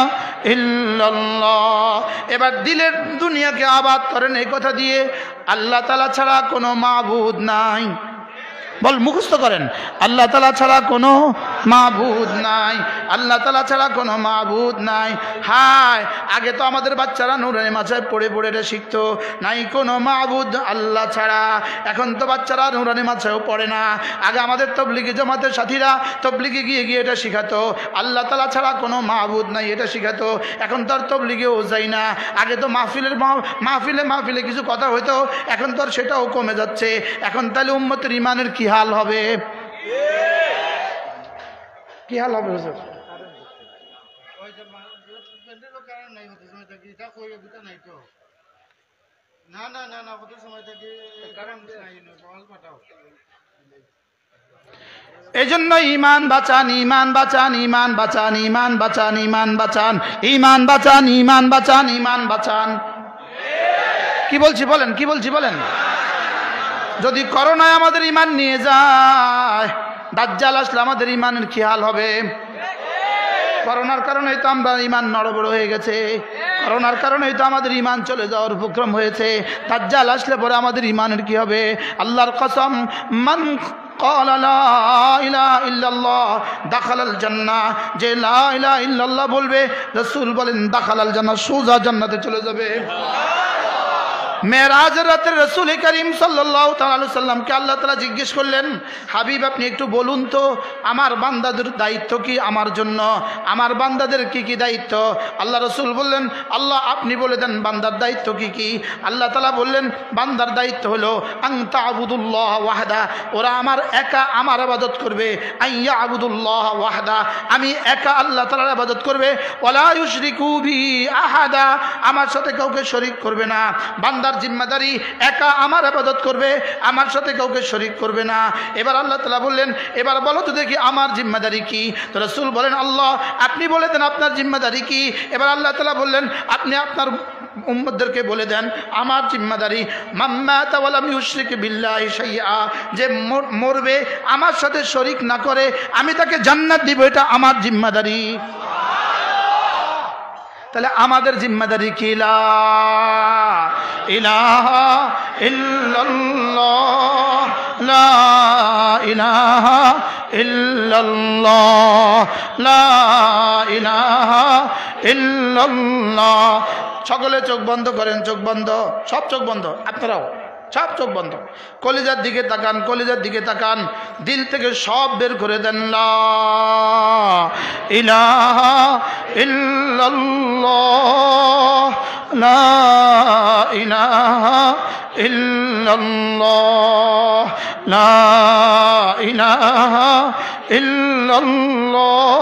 ইল্লাল্লাহ। এবার দিলের দুনিয়াকে আবাদ করেন এই কথা দিয়ে, আল্লাহ তাআলা ছাড়া কোনো মাবুদ নাই। বল, মুখস্থ করেন, আল্লাহ তাআলা ছাড়া কোনো মাবুদ নাই, আল্লাহ তাআলা ছাড়া কোনো মাবুদ নাই। হায়, আগে তো আমাদের বাচ্চারা নুরানি মাদ্রাসায় পড়ে পড়ে এটা শিখতো, নাই কোনো মাবুদ আল্লাহ ছাড়া। এখন তো বাচ্চারা নুরানি মাদ্রাসায়ও পড়ে না। আগে আমাদের তবলিগি জামাতের সাথীরা তবলিগে গিয়ে গিয়ে এটা শিখাতো, আল্লাহ তাআলা ছাড়া কোনো মাবুদ নাই, এটা শিখাতো। এখন তো আর তবলিগেও যাই না। আগে তো মাহফিলে কিছু কথা হইতো, এখন তো আর সেটাও কমে যাচ্ছে। এখন তাহলে উম্মতের ঈমানের কি হাল হবে? কি হাল হবে হুজুর? এই জন্য ঈমান বাঁচান, ঈমান বাঁচান, ঈমান বাঁচান, ঈমান বাঁচান, ঈমান বাঁচান, ঈমান বাঁচান, ঈমান বাঁচান, ঈমান বাঁচান। কি বলছি বলেন? কি বলছি বলেন? যদি করোনায় আমাদের ঈমান নিয়ে যায়, দাজ্জাল আসলে আমাদের ঈমানের কি হাল হবে? করোনার কারণেই তো আমরা ঈমান নড়বড় হয়ে গেছে, করোনার কারণেই তো আমাদের ঈমান চলে যাওয়ার উপক্রম হয়েছে। দাজ্জাল আসলে পরে আমাদের ঈমানের কি হবে? আল্লাহর কসম, মান ক্বালা লা ইলাহা ইল্লাল্লাহ দাখালাল জান্নাহ, যে লা ইলাহা ইল্লাল্লাহ বলবে, রাসূল বলেন দাখালাল জান্নাহ, সোজা জান্নাতে চলে যাবে। মেরাজের রাতে রাসূল করিম সাল্লাল্লাহু তাআলা আলাইহি সাল্লামকে আল্লাহ তাআলা জিজ্ঞেস করলেন, হাবিব আপনি একটু বলুন তো আমার বান্দাদের দায়িত্ব কি আমার জন্য, আমার বান্দাদের কি কি দায়িত্ব? আল্লাহ রাসূল বললেন, আল্লাহ আপনি বলে দেন বান্দার দায়িত্ব কি কি? আল্লাহ তাআলা বললেন, বান্দার দায়িত্ব হলো আনতা আবুদুল্লাহ ওয়াহদা, ওরা আমার একা আমার ইবাদত করবে। আইয়া আবুদুল্লাহ ওয়াহদা, আমি একা আল্লাহ তাআলার ইবাদত করবে। ওয়ালা ইউশরিকু বি আহাদা, আমার সাথে কাউকে শরীক করবে না। বান্দা জিম্মাদারি একা আমার ইবাদত করবে, আমার সাথে কাউকে শরীক করবে না। এবার আল্লাহ তাআলা বললেন, এবার বলো তো দেখি আমার জিম্মাদারি কি? তো রাসূল বলেন, আল্লাহ আপনি বলে দেন আপনার জিম্মাদারি কি? এবার আল্লাহ তাআলা বললেন, আপনি আপনার উম্মতদেরকে বলে দেন আমার জিম্মাদারি মাম্মাতা ওয়া লাম ইউশরিক বিল্লাহি শাইআ, যে মরবে আমার সাথে শরীক না করে আমি তাকে জান্নাত দিব, এটা আমার জিম্মাদারি। তাহলে আমাদের জিম্মাদারি কি? লা ইলাহা ইল্লাল্লাহ, লা ইলাহা ইল্লাল্লাহ, লা ইলাহা ইল্লাল্লাহ। সকলে চোখ বন্ধ করেন, চোখ বন্ধ, সব চোখ বন্ধ, আপনারাও সব চোখ বন্ধ। কলিজার দিকে তাকান, কলিজার দিকে তাকান, দিল থেকে সব বের করে দেন, লা ইলাহা ইল্লাল্লাহ, লা ইলাহা ইল্লাল্লাহ, লা ইলাহা ইল্লাল্লাহ,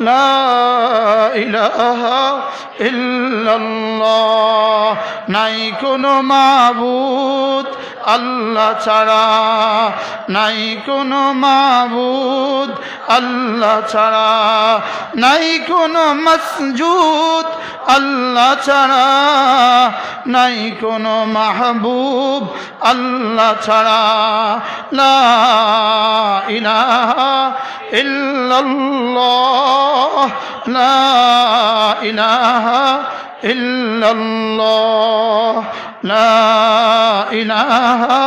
লা ইলাহা ইল্লাল্লাহ। নাই কোনো মাবুদ আল্লাহ ছাড়া, নাই কোনো মাবুদ আল্লাহ ছাড়া, নাই কোনো মাসজুদ আল্লাহ ছাড়া, নাই কোনো মাহবুব আল্লাহ ছাড়া। লা ইলাহা ইল্লাল্লাহ, লা ইলাহা ইল্লাল্লাহ, লা ইলাহা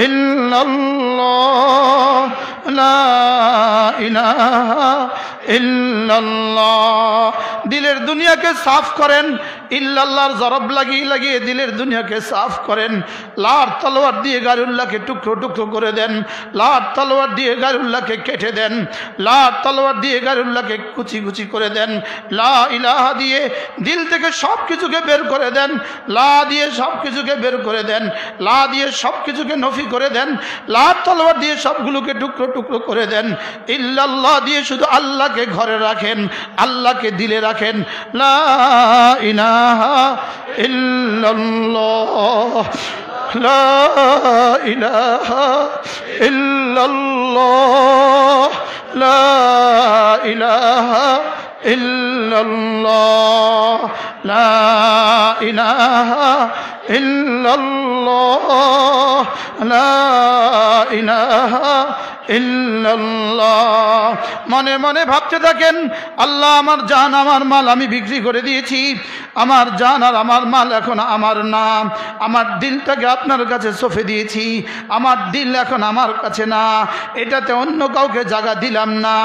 ইল্লাল্লাহ, লা ইলাহা ইল্লাল্লাহ। দিলের দুনিয়াকে সাফ করেন, ইল্লাল্লাহর জরব লাগিয়ে লাগিয়ে দিলের দুনিয়াকে সাফ করেন। লার তলোয়ার দিয়ে গায়রুল্লাহকে টুকরো টুকরো করে দেন, লার তলোয়ার দিয়ে গায়রুল্লাহকে কেটে দেন, লার তলোয়ার দিয়ে গায়রুল্লাহকে কুচি কুচি করে দেন। লা ইলাহা দিয়ে দিল থেকে সব কিছুকে বের করে দেন, লা দিয়ে সব কিছুকে বের করে দেন, লা দিয়ে সব কিছুকে নফি করে দেন, লার তলোয়ার দিয়ে সবগুলোকে টুকরো টুকরো করে দেন। ইল্লাল্লাহ দিয়ে শুধু আল্লাহকে ঘরে রাখেন, আল্লাহকে দিলে রাখেন। লা ইলাহা ইল্লাল্লাহ, লা ইলাহা ইল্লাল্লাহ, লা ইলাহা ইল্লাল্লাহ, লা ইলাহা ইল্লাল্লাহ, লা ইলাহা ইল্লাল্লাহ। মনে মনে ভাবতে থাকেন, আল্লাহ আমার জান আমার মাল আমি বিক্রি করে দিয়েছি, আমার জান আর আমার মাল এখন আমার নাম, আমার দিলটাকে আপনার কাছে সঁপে দিয়েছি, আমার দিল এখন আমার কাছে না, এটাতে অন্য কাউকে জায়গা দিলাম না।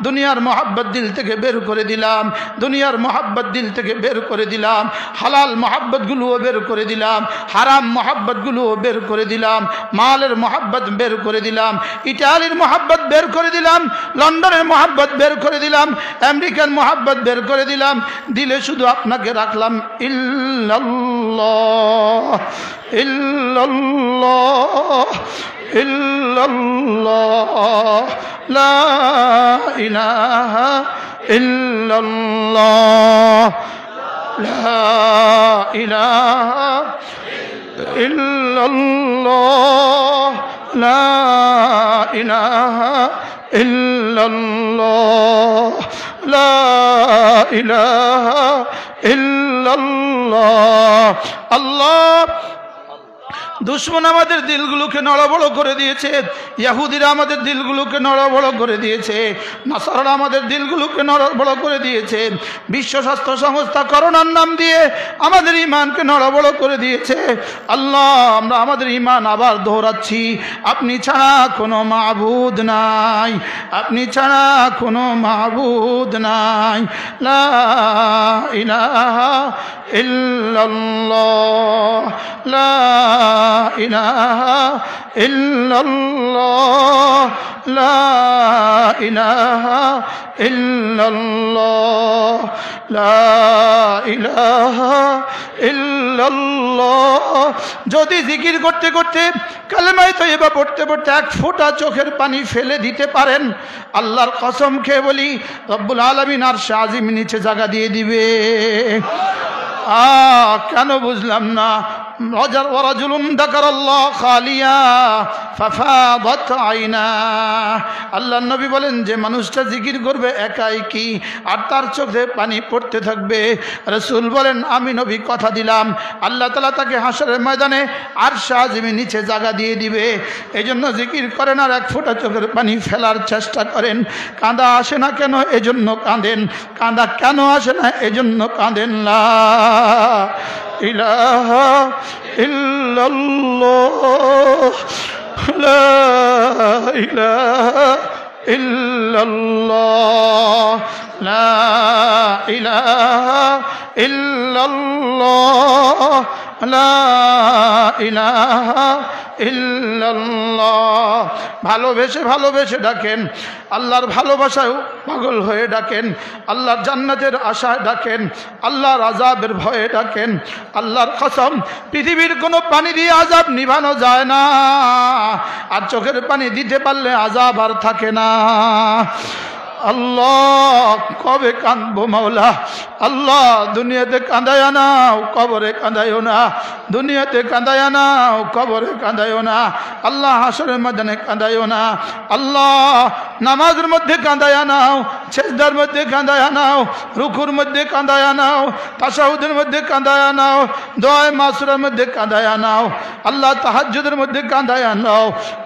দুনিয়ার মোহাব্বত দিল থেকে বের করে দিলাম, দুনিয়ার মোহাব্বত দিল থেকে বের করে দিলাম, হালাল মোহাব্বতগুলোও বের করে দিলাম, হারাম মোহাব্বতগুলোও বের করে দিলাম, মালের মোহাব্বত বের করে দিলাম, ইটালির মোহাব্বত বের করে দিলাম, লন্ডনের মোহাব্বত বের করে দিলাম, আমেরিকার মোহাব্বত বের করে দিলাম, দিলে শুধু আপনাকে রাখলাম। ইল্লাল্লাহ ইল্লাল্লাহ ইল্লাল্লাহ, লা ইলাহা ইল্লাল্লাহ, লা ইলাহা ইল্লাল্লাহ, লা ইলাহা ইল্লাল্লাহ, লা ইলাহা ইল্লাল্লাহ। আল্লাহ দুশ্মন আমাদের দিলগুলোকে নড়বড় করে দিয়েছে, ইহুদিরা আমাদের দিলগুলোকে নড়বড় করে দিয়েছে, নাসারারা আমাদের দিলগুলোকে নড়বড় করে দিয়েছে, বিশ্ব স্বাস্থ্য সংস্থা করোনার নাম দিয়ে আমাদের ঈমানকে নড়বড় করে দিয়েছে। আল্লাহ আমরা আমাদের ঈমান আবার দোহরাচ্ছি, আপনি ছাড়া কোনো মাবুদ নাই, আপনি ছাড়া কোনো মাবুদ নাই। লা ইলাহা ইল্লাল্লাহ, লা ইলাহা ইল্লাল্লাহ, লা ইলাহা ইল্লাল্লাহ, লা ইলাহা ইল্লাল্লাহ। যদি জিকির করতে করতে কালেমা তয়্যিবা পড়তে পড়তে এক ফোঁটা চোখের পানি ফেলে দিতে পারেন, আল্লাহর কসম খেয়ে বলি রব্বুল আলামিন আরশে আজিম নিচে জায়গা দিয়ে দিবে। কেন বুঝলাম না? ওয়ারাজুলুন যাকারাল্লাহ খালিয়া ফাফাদাত আইনা। আল্লাহর নবী বলেন যে মানুষটা জিকির করবে একাই কি আর তার চোখে পানি পড়তে থাকবে। রাসূল বলেন আমি নবী কথা দিলাম আল্লাহ তাআলা তাকে হাসরের ময়দানে আরশে আজিমে নিচে জায়গা দিয়ে দিবে। এজন্য জিকির করেন আর এক ফোঁটা চোখের পানি ফেলার চেষ্টা করেন। কাঁদা আসে না কেন? এজন্য কাঁদেন। কাঁদা কেন আসে না? এজন্য কাঁদেন। লা ইলাহা ইল্লাল্লাহ, লা ইলাহা ইল্লাল্লাহ, লা ইলাহা ইল্লাল্লাহ, লা ইলাহা ইল্লাল্লাহ। ভালোবেসে ভালোবেসে ডাকেন, আল্লাহর ভালোবাসায় পাগল হয়ে ডাকেন, আল্লাহর জান্নাতের আশায় ডাকেন, আল্লাহর আযাবের ভয়ে ডাকেন। আল্লাহর কসম পৃথিবীর কোনো পানি দিয়ে আযাব নিভানো যায় না, আর চোখের পানি দিতে পারলে আযাব আর থাকে না। আল্লাহ কবে কাঁদবো মাওলা? আল্লাহ দুনিয়াতে কাঁদায় নাও, কবরে কাঁদায়ও না। দুনিয়াতে কাঁদায় নাও, কবরে কাঁদায়ও না। আল্লাহ হাসরের ময়দানে কাঁদায়ও না। আল্লাহ নামাজের মধ্যে কাঁদায় নাও, সেজদার মধ্যে কাঁদায় নাও, রুকুর মধ্যে কাঁদায় নাও, তাশাহুদের মধ্যে কাঁদায় নাও, দোয়া মাসুরের মধ্যে কাঁদায় নাও। আল্লাহ তাহাজ্জুদের মধ্যে কাঁদায় নাও,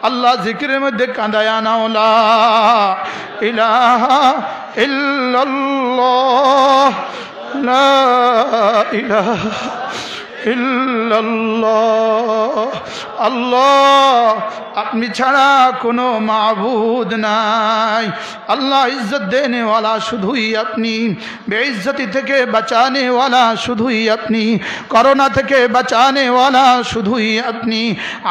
আল্লাহ জিকিরের মধ্যে কাঁদায় নাও। লা ইলাহা ইল্লাল্লাহ, লা ইলাহা ইল্লাল্লাহ। আল্লাহ আপনি ছাড়া কোনো মাবুদ নাই। আল্লাহ ইজ্জত দেনে ওয়ালা শুধুই আপনি, বেইজ্জতি থেকে বাঁচানে ওয়ালা শুধুই আপনি, করোনা থেকে বাঁচানে ওয়ালা শুধুই আপনি,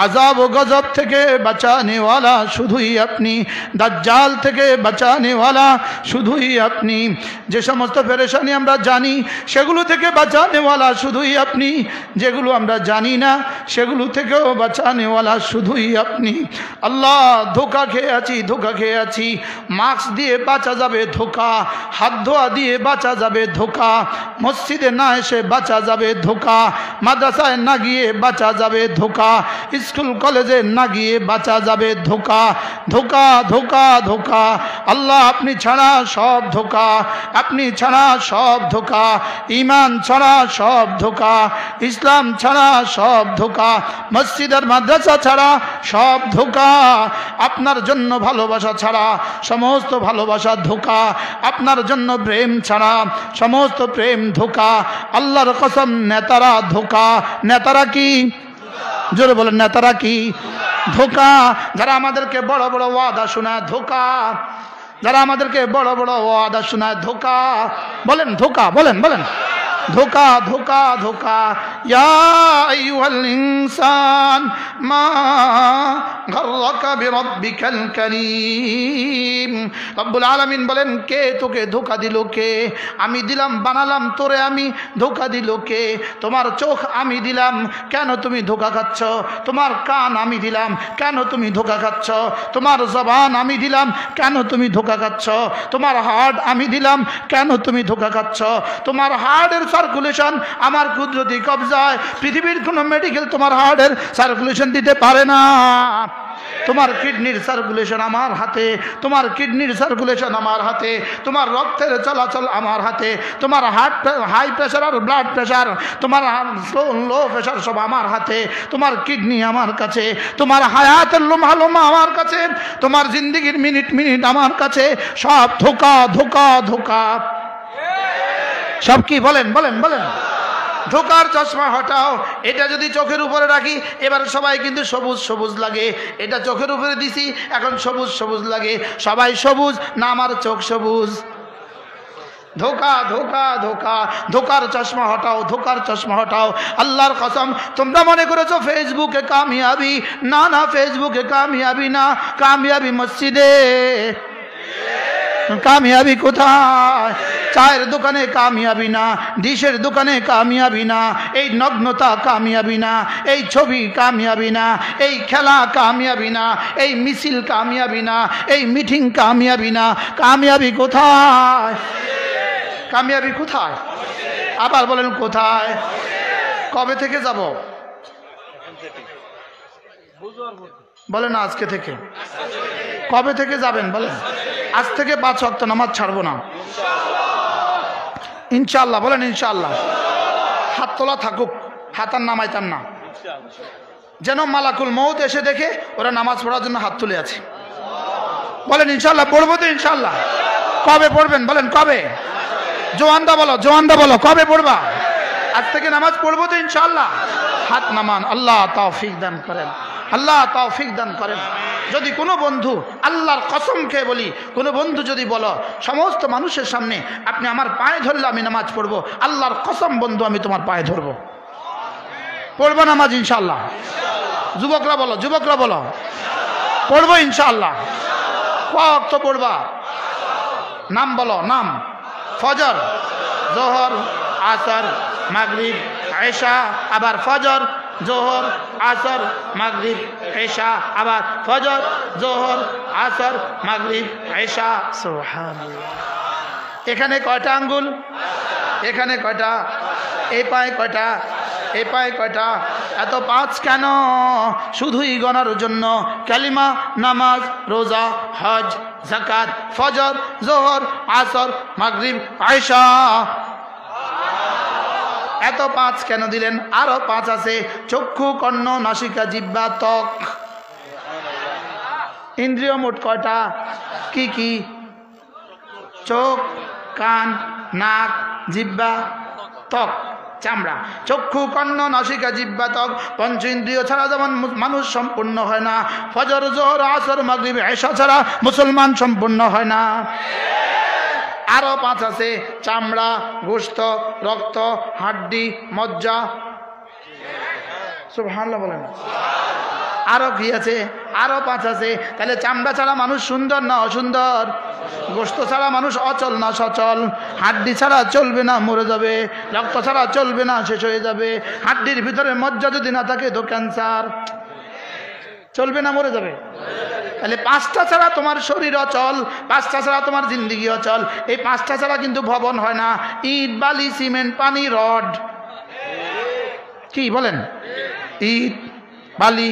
আযাব ও গজব থেকে বাঁচানে ওয়ালা শুধুই আপনি, দাজ্জাল থেকে বাঁচানে ওয়ালা শুধুই আপনি। যে সমস্ত পেরেশানি আমরা জানি সেগুলো থেকে বাঁচানে ওয়ালা শুধুই আপনি, যেগুলো আমরা জানি না সেগুলো থেকেও বাঁচানে ওয়ালা শুধুই আপনি। আল্লাহ ধোঁকা খেয়ে আছি, ধোঁকা খেয়ে আছি। মাস্ক দিয়ে বাঁচা যাবে ধোঁকা, হাত ধোয়া দিয়ে বাঁচা যাবে ধোঁকা, মসজিদে না এসে বাঁচা যাবে ধোঁকা, মাদ্রাসায় না গিয়ে বাঁচা যাবে ধোঁকা, স্কুল কলেজে না গিয়ে বাঁচা যাবে ধোঁকা। ধোঁকা ধোঁকা ধোঁকা। আল্লাহ আপনি ছাড়া সব ধোঁকা, আপনি ছাড়া সব ধোঁকা, ঈমান ছাড়া সব ধোঁকা, ইসলাম ছাড়া সব ধোঁকা, মসজিদ আর মাদ্রাসা ছাড়া সব ধোঁকা। আপনার জন্য ভালোবাসা ছাড়া সমস্ত ভালোবাসা ধোঁকা, আপনার জন্য প্রেম ছাড়া সমস্ত প্রেম ধোঁকা। আল্লাহর কসম নেতারা ধোঁকা। নেতারা কি? জোরে বলেন, নেতারা কি? ধোঁকা। যারা আমাদেরকে বড় বড় ওয়াদা শোনায় ধোঁকা, যারা আমাদেরকে বড় বড় ওয়াদা শোনায় ধোঁকা। বলেন ধোঁকা, বলেন বলেন ধোঁকা ধোঁকা ধোঁকা। ইয়া আইয়ুহাল ইনসান মা গাররাকা বিরাব্বিকাল কারীম। রব্বুল আলামিন বলেন, কে তোকে ধোঁকা দিল? কে? আমি দিলাম, বানালাম তোরে আমি। ধোঁকা দিল কে? তোমার চোখ আমি দিলাম, কেন তুমি ধোঁকা খাচ্ছ? তোমার কান আমি দিলাম, কেন তুমি ধোঁকা খাচ্ছ? তোমার জবান আমি দিলাম, কেন তুমি ধোঁকা খাচ্ছ? তোমার হার্ট আমি দিলাম, কেন তুমি ধোঁকা খাচ্ছ? তোমার হার্টের সার্কুলেশন আমার কুদরতি কবজায়। পৃথিবীর কোনো মেডিকেল তোমার হার্টের সার্কুলেশন দিতে পারে না। তোমার কিডনির সার্কুলেশন আমার হাতে, তোমার কিডনির সার্কুলেশন আমার হাতে, তোমার রক্তের চলাচল আমার হাতে, তোমার হাই প্রেশার আর ব্লাড প্রেশার, তোমার লো প্রেশার সব আমার হাতে, তোমার কিডনি আমার কাছে, তোমার হায়াতের লোমা লোমা আমার কাছে, তোমার জিন্দেগির মিনিট মিনিট আমার কাছে। সব ধোঁকা ধোঁকা ধোঁকা। সব কি? বলেন বলেন বলেন। ধোঁকার চশমা হটাও। এটা যদি চোখের উপরে রাখি, এবার সবাই কিন্তু সবুজ সবুজ লাগে। এটা চোখের উপরে দিছি, এখন সবুজ সবুজ লাগে। সবাই সবুজ না আমার চোখ সবুজ? ধোঁকা ধোঁকা ধোঁকা। ধোঁকার চশমা হটাও, ধোঁকার চশমা হটাও। আল্লাহর কসম, তোমরা মনে করেছো ফেসবুকে কামিয়াবি। না না, ফেসবুকে কামিয়াবি না, কামিয়াবি মসজিদে। কামিয়াবি কোথায়? চায়ের দোকানে কামিয়াবি না, ডিশের দোকানে কামিয়াবি না, এই নগ্নতা কামিয়াবি না, এই ছবি কামিয়াবি না, এই খেলা কামিয়াবি না, এই মিছিল কামিয়াবি না, এই মিটিং কামিয়াবি না। কামিয়াবি কোথায়? কামিয়াবি কোথায়? আবার বলেন কোথায়? কবে থেকে যাব? বলেন আজকে থেকে। কবে থেকে যাবেন বলেন? আজ থেকে 5 ওয়াক্ত নামাজ ছাড়বো না ইনশাআল্লাহ। বলেন ইনশাআল্লাহ। হাত তোলা থাকুক, হাত আর নামাইতাম না, যেন মালাকুল মউত এসে দেখে ওরা নামাজ পড়ার জন্য হাত তুলে আছে। বলেন ইনশাআল্লাহ। পড়বো তো ইনশাআল্লাহ। কবে পড়বেন বলেন? কবে? জোয়ানদা বলো, জোয়ানদা বলো, কবে পড়বা? আজ থেকে নামাজ পড়বো তো ইনশাআল্লাহ। হাত নামান। আল্লাহ তৌফিক দান করেন, আল্লাহ তৌফিক দান করেন। যদি কোনো বন্ধু, আল্লাহর কসম খেয়ে বলি, কোনো বন্ধু যদি বলো সমস্ত মানুষের সামনে আপনি আমার পায়ে ধরলে আমি নামাজ পড়বো, আল্লাহর কসম বন্ধু আমি তোমার পায়ে ধরবো। পড়বো নামাজ ইনশাআল্লাহ। যুবকরা বলো, যুবকরা বলো, পড়বো ইনশাআল্লাহ। কত পড়বা? নাম বলো, নাম। ফজর, জোহর, আসর, মাগরিব, এশা, আবার ফজর, জোহর, আসর, মাগরিব, এশা, আবার ফজর, জোহর, আসর, মাগরিব, এশা। সুবহানাল্লাহ। এখানে কয়টা আঙ্গুল? এখানে কয়টা? এই পায়ে কয়টা? এই পায়ে কয়টা? এত 5 কেন? শুধুই গণার জন্য। কালিমা, নামাজ, রোজা, হজ, যাকাত, ফজর, জোহর, আসর, মাগরিব, এশা। এত 5 কেন দিলেন? আরো 5 আছে। চক্ষু, কর্ণ, নাসিকা, জিহ্বা, ত্বক। ইন্দ্রিয় মোট কয়টা? কি কি? চোখ, কান, নাক, জিহ্বা, ত্বক। চামড়া। চক্ষু, কর্ণ, নাসিকা, জিহ্বা, ত্বক, পঞ্চ ইন্দ্রিয় ছাড়া যেমন মানুষ সম্পূর্ণ হয় না, ফজর, যোহর, আসর, মাগরিব, এশা ছাড়া মুসলমান সম্পূর্ণ হয় না। আরো 5 আছে, চামড়া, গোশত, রক্ত, হাড্ডি, মজ্জা। সুবহানাল্লাহ বলেন। আরো কি আছে? আরো 5 আছে। তাহলে চামড়া ছাড়া মানুষ সুন্দর না অসুন্দর? গোশত ছাড়া মানুষ অচল না সচল? হাড্ডি ছাড়া চলবে না, মরে যাবে। রক্ত ছাড়া চলবে না, শেষ হয়ে যাবে। হাড্ডির ভিতরে মজ্জা যদি না থাকে তো ক্যান্সার। চলবে না, মরে যাবে। তাহলে 5টা ছাড়া তোমার শরীর অচল, 5টা ছাড়া তোমার জিন্দিগি অচল। এই 5টা ছাড়া কিন্তু ভবন হয় না। ইট, বালি, সিমেন্ট, পানি, রড। কি বলেন? ইট, বালি,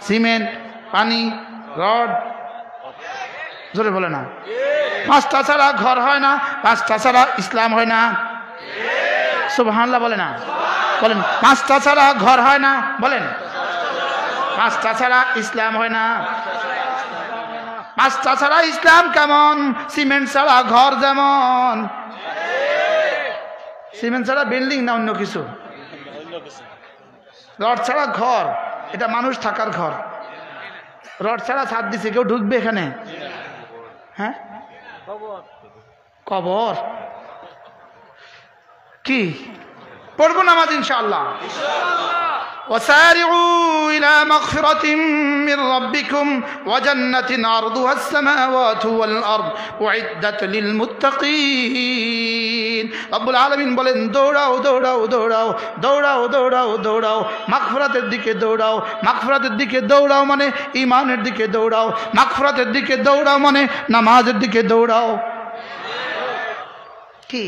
সিমেন্ট, পানি, রড। জোরে বলে না। 5টা ছাড়া ঘর হয় না, 5টা ছাড়া ইসলাম হয় না। সুবহানাল্লাহ বলে না। বলেন 5টা ছাড়া ঘর হয় না। বলেন 5টা ছাড়া ইসলাম হয় না। 5টা ছাড়া ইসলাম কেমন? সিমেন্ট ছাড়া ঘর যেমন। সিমেন্ট ছাড়া বিল্ডিং না অন্য কিছু? রড ছাড়া ঘর, এটা মানুষ থাকার ঘর। রড ছাড়া ছাদ দিছে, কেউ ঢুকবে এখানে? হ্যাঁ, কবর। কি পড়বো নামাজ ইনশাআল্লাহ। وسارعوا إلى مغفرة من ربكم وجنة عرضها السماوات والأرض أعدت للمتقين। رب العالمين বলেন দৌড়াও দৌড়াও দৌড়াও দৌড়াও দৌড়াও দৌড়াও মাগফিরাতের দিকে দৌড়াও। মাগফিরাতের দিকে দৌড়াও মানে ঈমানের দিকে দৌড়াও। মাগফিরাতের দিকে দৌড়াও মানে নামাজের দিকে দৌড়াও। কি?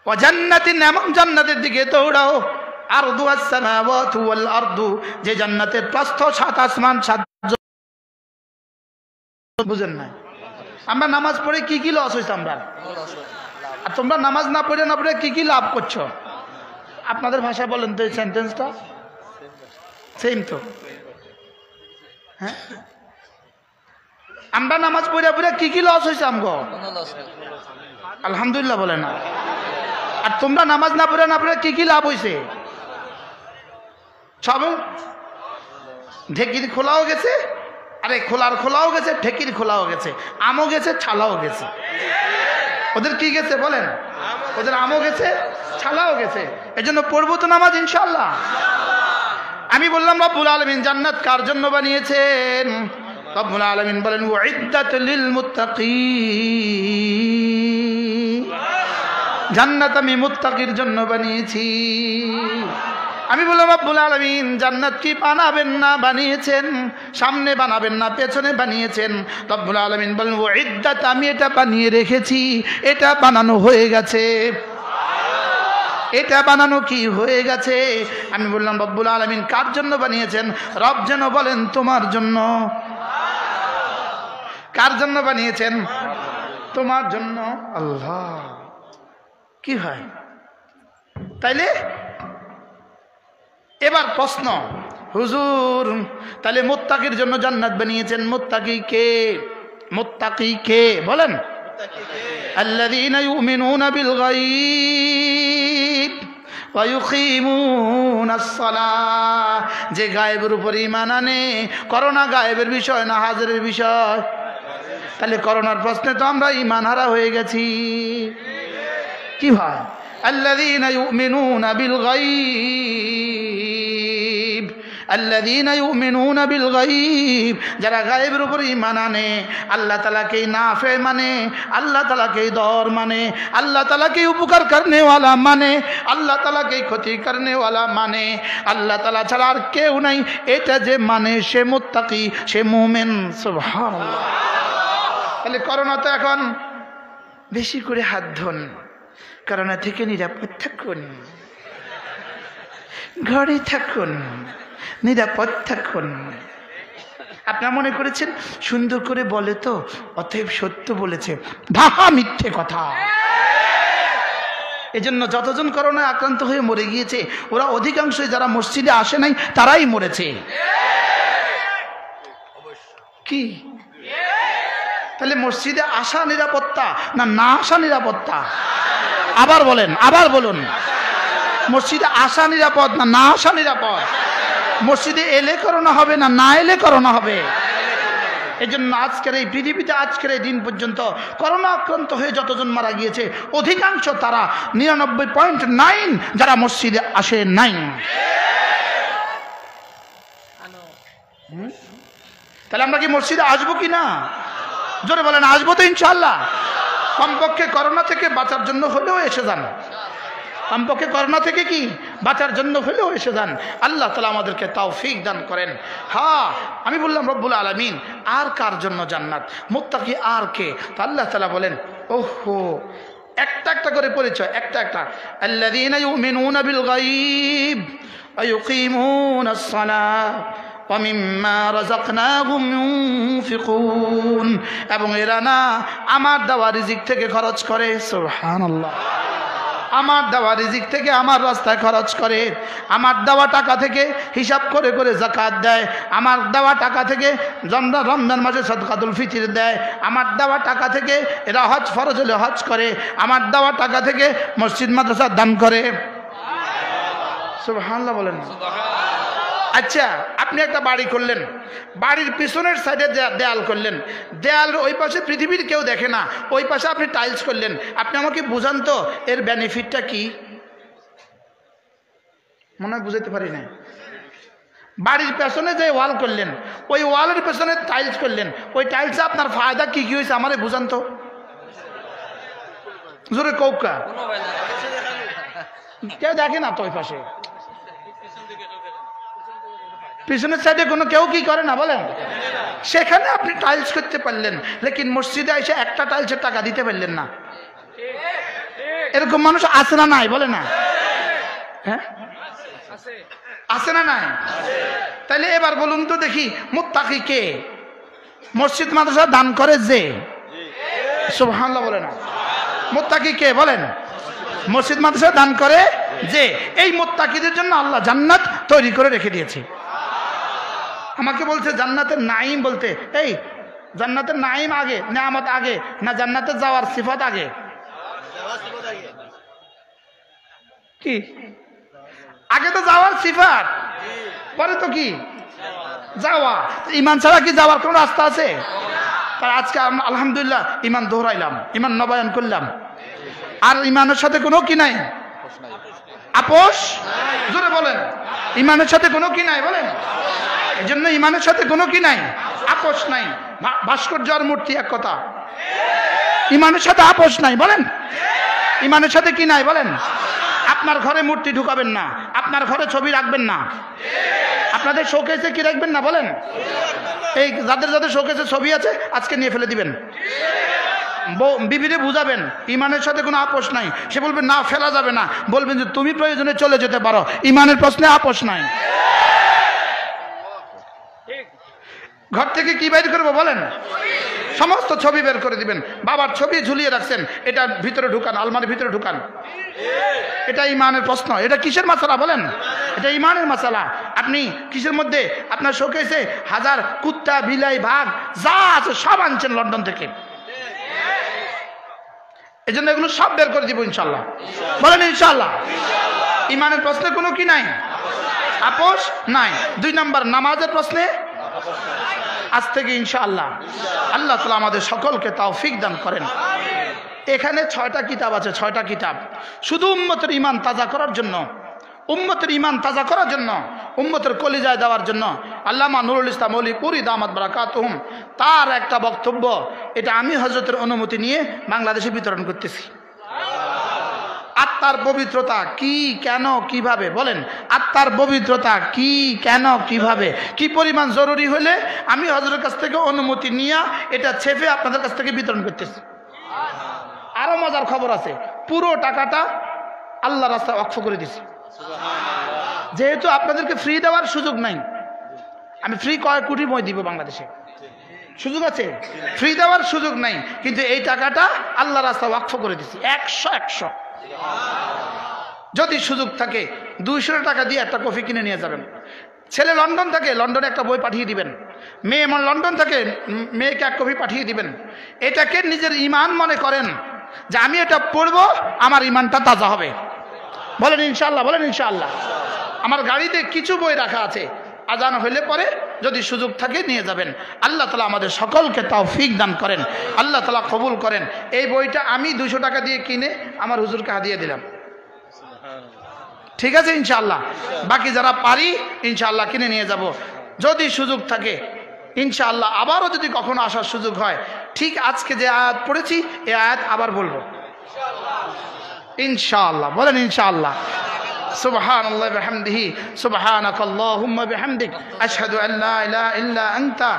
ওয়াজান্নাতিন, এমন জান্নাতের দিকে দৌড়াও। আরদুহাস সামাওয়াতু ওয়াল আরদু, যে জান্নাতের প্রস্থ 7 আসমান 7। বুঝেন না? আমরা নামাজ পড়ে কি কি লস হইছে আমরা? আর তোমরা নামাজ না পড়ে কি কি লাভ করছো? আপনাদের ভাষায় বলেন তো এই সেন্টেন্সটা। সেম তো। হ্যাঁ, আমরা নামাজ পড়ে কি কি লস হইছে আমগো? আলহামদুলিল্লাহ বলে না। আর তোমরা নামাজ না পড়ে কি কি লাভ হইছে? সব ঢেকির খোলাও গেছে, আরে খোলাও গেছে, ঢেকির খোলাও গেছে, আমও গেছে, ছালাও গেছে। ওদের কি গেছে বলেন? ওদের আমও গেছে, ছালাও গেছে। এজন্য পড়বো তো নামাজ ইনশাআল্লাহ। আমি বললাম রব্বুল আলামিন জান্নাত কার জন্য বানিয়েছেন? রব্বুল আলামিন বলেন উইদ্দাত লিল মুত্তাকিন। জান্নাত আমি মুত্তাকির জন্য বানিয়েছি। আমি বললাম রব্বুল আলামিন জান্নাত কি বানাবেন না বানিয়েছেন? সামনে বানাবেন না পেছনে বানিয়েছেন? রব্বুল আলামিন বলেন উইদ্দাত, আমি এটা বানিয়ে রেখেছি, এটা বানানো হয়ে গেছে। এটা বানানো কি হয়ে গেছে? আমি বললাম রব্বুল আলামিন কার জন্য বানিয়েছেন? রব যেন বলেন তোমার জন্য। কার জন্য বানিয়েছেন? তোমার জন্য। আল্লাহ, কি হয় তাইলে? এবার প্রশ্ন, হুজুর তাহলে মুত্তাকির জন্য জান্নাত বানিয়েছেন, মুত্তাকি কে? মুত্তাকি কে বলেন? আল্লাযীনা ইউমিনুনা বিল গায়ব ওয়া ইউকিমুনাস সালাহ, যে গায়েবের উপর ঈমান আনে। করোনা গায়েবের বিষয় না হাজিরের বিষয়? তাহলে করোনার প্রশ্নে তো আমরা ঈমান হারা হয়ে গেছি। কি ভাই? আল্লাযীনা ইউমিনুনা বিল গায়ব, আল্লাযীনা ইউমিনুনা বিল গায়ব, যারা গায়েবের উপর ঈমান আনে, আল্লাহ তাআলাকে নাফে মানে, আল্লাহ তাআলাকে দর মানে, আল্লাহ তাআলাকে উপকার করনে वाला মানে, আল্লাহ তাআলাকে ক্ষতি করনে वाला মানে, আল্লাহ তাআলা ছাড়া আর কেউ নাই, এটা যে মানে সে মুত্তাকি, সে মুমিন। সুবহানাল্লাহ। তাহলে করোনা তো এখন বেশি করে হাত ধোন, করোনা থেকে নিরাপদ থাকুন, ঘরে থাকুন, নিরাপদ থাকুন। আপনারা মনে করেছেন সুন্দর করে বলে তো, অতএব সত্য বলেছে, ঢাকা মিথ্যে কথা। এজন্য যতজন করোনায় আক্রান্ত হয়ে মরে গিয়েছে, ওরা অধিকাংশই যারা মসজিদে আসে নাই তারাই মরেছে। কি? তাহলে মসজিদে আসা নিরাপত্তা না না আসা নিরাপত্তা? আবার বলেন, আবার বলুন। মসজিদে আসা নিরাপদ না না আসা নিরাপদ? মসজিদে এলে করোনা হবে না না এলে করোনা হবে? এই জন্য আজকের এই পৃথিবীতে আজকের এই দিন পর্যন্ত করোনা আক্রান্ত হয়ে যতজন মারা গিয়েছে অধিকাংশ তারা 99.9 যারা মসজিদে আসে নাই। তাহলে আমরা কি মসজিদে আসবো কি না? জোরে বলেন আসবো তো ইনশাআল্লাহ। কমপক্ষে করোনা থেকে বাঁচার জন্য হলেও এসে যান, কমপক্ষে করোনা থেকে কি বাঁচার জন্য হলেও এসে যান। আল্লাহ তাআলা আমাদেরকে তৌফিক দান করেন। হ্যাঁ, আমি বললাম রব্বুল আলামিন আর কার জন্য জান্নাত, মুত্তাকি আর কে? তো আল্লাহ তাআলা বলেন ওহো একটা একটা করে পরিচয়, একটা একটা। আল্লাযীনা ইউমিনুনা বিল গায়ব ওয়া ইউকিমুনাস সালাহ ওয়া মিম্মা রাযাকনাহুম ইউনফিকুন, এবং এরা না আমার দেওয়া রিজিক থেকে খরচ করে। সুবহানাল্লাহ। আমার দেওয়া রিজিক থেকে আমার রাস্তায় খরচ করে, আমার দেওয়া টাকা থেকে হিসাব করে করে যাকাত দেয়, আমার দেওয়া টাকা থেকে রমজান মাসে সদকাতুল ফিতর দেয়, আমার দেওয়া টাকা থেকে এরা হজ ফরজ হলে হজ করে, আমার দেওয়া টাকা থেকে মসজিদ মাদ্রাসা দান করে। সুবহানাল্লাহ বলেন। আচ্ছা, আপনি একটা বাড়ি করলেন, বাড়ির পিছনের সাইডে দেয়াল করলেন, দেয়াল ওই পাশে পৃথিবীর কেউ দেখে না, ওই পাশে আপনি টাইলস করলেন। আপনি আমাকে বুঝান তো এর বেনিফিটটা কি? মনে হয় বুঝাতে পারি না। বাড়ির পেছনে যে ওয়াল করলেন, ওই ওয়ালের পেছনে টাইলস করলেন, ওই টাইলসে আপনার ফায়দা কি কি হয়েছে আমারে বুঝান তো। জোরে কৌকা কেউ দেখে না তো ওই পাশে, পিছনের সাইডে কোনো কেউ কি করে না বলেন। সেখানে আপনি টাইলস করতে পারলেন, লেকিন মসজিদে এসে একটা টাইলসের টাকা দিতে পারলেন না। এরকম মানুষ আছে না নাই বলে না? হ্যাঁ আছে না নাই? তাইলে এবার বলুন তো দেখি, মুত্তাকি কে? মসজিদ মাদ্রাসা দান করে যে। সুবহানাল্লাহ বলে না। মুত্তাকি কে বলেন? মসজিদ মাদ্রাসা দান করে যে। এই মুত্তাকিদের জন্য আল্লাহ জান্নাত তৈরি করে রেখে দিয়েছে। আমাকে বলছে জান্নাতের নাঈম বলতে, এই জান্নাতের নাঈম আগে, নিয়ামত আগে না জান্নাতে যাওয়ার সিফাত আগে? কি আগে তো যাওয়ার সিফাত, পরে তো কি যাওয়া। ইমান ছাড়া কি যাওয়ার কোনো রাস্তা আছে? তার আজকে আলহামদুলিল্লাহ ইমান দোহরাইলাম, ইমান নবায়ন করলাম, আর ইমানের সাথে কোনো কি নাই, আপোষ। জোরে বলেন, ইমানের সাথে কোনো কি নাই বলেন। এই জন্য ইমানের সাথে কোনো কি নাই, আপোষ নাই। ভাস্কর্য আর মূর্তি এক কথা, ইমানের সাথে আপোষ নাই বলেন। ইমানের সাথে কি নাই বলেন। আপনার ঘরে মূর্তি ঢুকাবেন না, আপনার ঘরে ছবি রাখবেন না, আপনাদের শোকেসে কি রাখবেন না বলেন। এই যাদের যাদের শোকেসে ছবি আছে আজকে নিয়ে ফেলে দিবেন। বিবিরে বুঝাবেন ইমানের সাথে কোনো আপোষ নাই। সে বলবে না ফেলা যাবে না, বলবেন যে তুমি প্রয়োজনে চলে যেতে পারো, ইমানের প্রশ্নে আপোষ নাই। ঘর থেকে কি বের করবো বলেন? সমস্ত ছবি বের করে দিবেন। বাবার ছবি ঝুলিয়ে রাখছেন, এটা ভিতরে ঢুকান, আলমারির ভিতরে ঢুকান। এটা ইমানের প্রশ্ন। এটা কিসের মাসালা বলেন? এটা ইমানের মাসালা। আপনি কিসের মধ্যে আপনার শোকেসে হাজার কুত্তা বিলাই ভাগ যা আছে সব আনছেন লন্ডন থেকে, এই জন্য এগুলো সব বের করে দিব ইনশাল্লাহ বলেন। ইনশাল্লাহ ইমানের প্রশ্নে কোনো কি নাই, আপোষ নাই। 2 নম্বর নামাজের প্রশ্নে আজ থেকে ইনশাআল্লাহ আল্লাহ তাআলা আমাদের সকলকে তৌফিক দান করেন। এখানে 6টা কিতাব আছে, 6টা কিতাব শুধু উম্মতের ঈমান তাজা করার জন্য, উম্মতের ঈমান তাজা করার জন্য, উম্মতের কলিজায় দেওয়ার জন্য। আল্লামা নুরুল ইসলাম ওলি পুরি দামাত বারাকাতুহুম তার একটা বক্তব্য, এটা আমি হযরতের অনুমতি নিয়ে বাংলাদেশে বিতরণ করতেছি। আত্মার পবিত্রতা কি, কেন, কিভাবে বলেন? আত্মার পবিত্রতা কি, কেন, কিভাবে, কি পরিমাণ জরুরি হলে আমি হযরতের কাছ থেকে অনুমতি নিয়ে এটা ছেপে আপনাদের কাছ থেকে বিতরণ করতেছি। আরো মজার খবর আছে, পুরো টাকাটা আল্লাহর রাস্তায় ওয়াকফ করে দিছি। যেহেতু আপনাদেরকে ফ্রি দেওয়ার সুযোগ নাই, আমি ফ্রি কয়েক কোটি মই দিব বাংলাদেশে, সুযোগ আছে, ফ্রি দেওয়ার সুযোগ নাই, কিন্তু এই টাকাটা আল্লাহর রাস্তায় ওয়াকফ করে দিছি 100। যদি সুযোগ থাকে 200 টাকা দিয়ে একটা কফি কিনে নিয়ে যাবেন। ছেলে লন্ডন থাকে, লন্ডনে একটা বই পাঠিয়ে দিবেন। মেয়ে লন্ডন থাকে, মেয়েকে 1 কপি পাঠিয়ে দিবেন। এটাকে নিজের ঈমান মনে করেন যে আমি এটা পড়বো, আমার ঈমানটা তাজা হবে। বলেন ইনশাআল্লাহ, বলেন ইনশাআল্লাহ। আমার গাড়িতে কিছু বই রাখা আছে, আজান হইলে পরে যদি সুযোগ থাকে নিয়ে যাবেন। আল্লাহ তাআলা আমাদের সকলকে তৌফিক দান করেন, আল্লাহ তাআলা কবুল করেন। এই বইটা আমি 200 টাকা দিয়ে কিনে আমার হুজুরকে হাদিয়া দিলাম, ঠিক আছে ইনশাআল্লাহ। বাকি যারা পারি ইনশাআল্লাহ কিনে নিয়ে যাব যদি সুযোগ থাকে ইনশাআল্লাহ। আবারও যদি কখনো আসার সুযোগ হয়, ঠিক আজকে যে আয়াত পড়েছি এই আয়াত আবার বলবো ইনশাআল্লাহ, বলেন ইনশাআল্লাহ। সুবহানাল্লাহি ওয়া বিহামদিহি সুবহানাকাল্লাহুম্মা বিহামদিক আশহাদু আন লা ইলাহা ইল্লা আনতা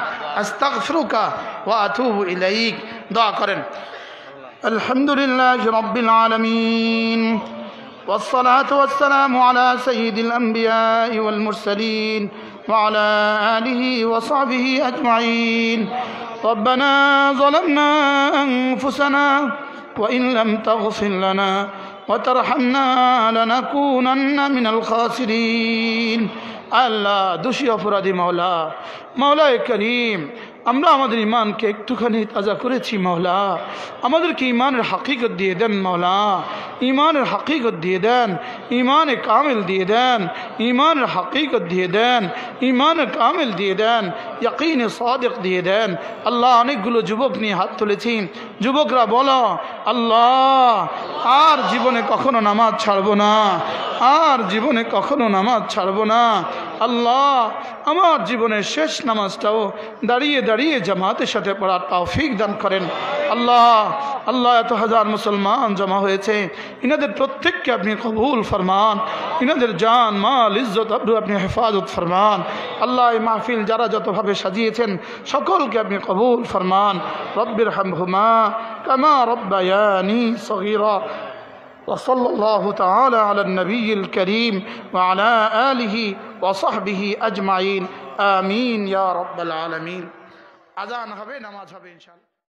আস্তাগফিরুকা ওয়া আতুবু ইলাইক। দোয়া করেন। আলহামদুলিল্লাহি রাব্বিল আলামিন والصلاة والسلام على سيد الأنبياء والمرسلين وعلى آله وصحبه أجمعين. ربنا ظلمنا أنفسنا وإن لم تغفر لنا وترحمنا لنكونن من الخاسرين. আল্লাহ দোষী অপরাধী মাওলা, মাওলায়ে করিম, আমরা আমাদের ইমানকে একটুখানি তাজা করেছি মাওলা, আমাদেরকে ইমানের হাকিকত দিয়ে দেন মাওলা, ইমানের হাকিকত দিয়ে দেন, ইমানে কামিল দিয়ে দেন, ইমানের হাকিকত দিয়ে দেন, ইমানের কামিল দিয়ে দেন, ইয়াকিনে সাদিক দিয়ে দেন। আল্লাহ অনেকগুলো যুবক নিয়ে হাত তুলেছি, যুবকরা বলো আল্লাহ আর জীবনে কখনো নামাজ ছাড়বো না, আর জীবনে কখনো নামাজ ছাড়বো না। আল্লাহ আমার জীবনের শেষ নামাজটাও দাঁড়িয়ে দাঁড়িয়ে জামাতের সাথে পড়ার তৌফিক দান করেন। আল্লাহ আল্লাহ এত হাজার মুসলমান জমা হয়েছে, ইনাদের প্রত্যেককে আপনি কবুল ফরমান, ইনাদের জান মাল ইজ্জত আপনি হেফাজত ফরমান। আল্লাহ এই মাহফিল যারা যতভাবে সাজিয়েছেন সকলকে আপনি কবুল ফরমান। রব্বির হামহুমা কামা রব্বায়ানি সগীরা। وصلى الله تعالى على النبي الكريم وعلى آله وصحبه أجمعين آمين يا رب العالمين. আযান হবে, নামাজ হবে ইনশাআল্লাহ।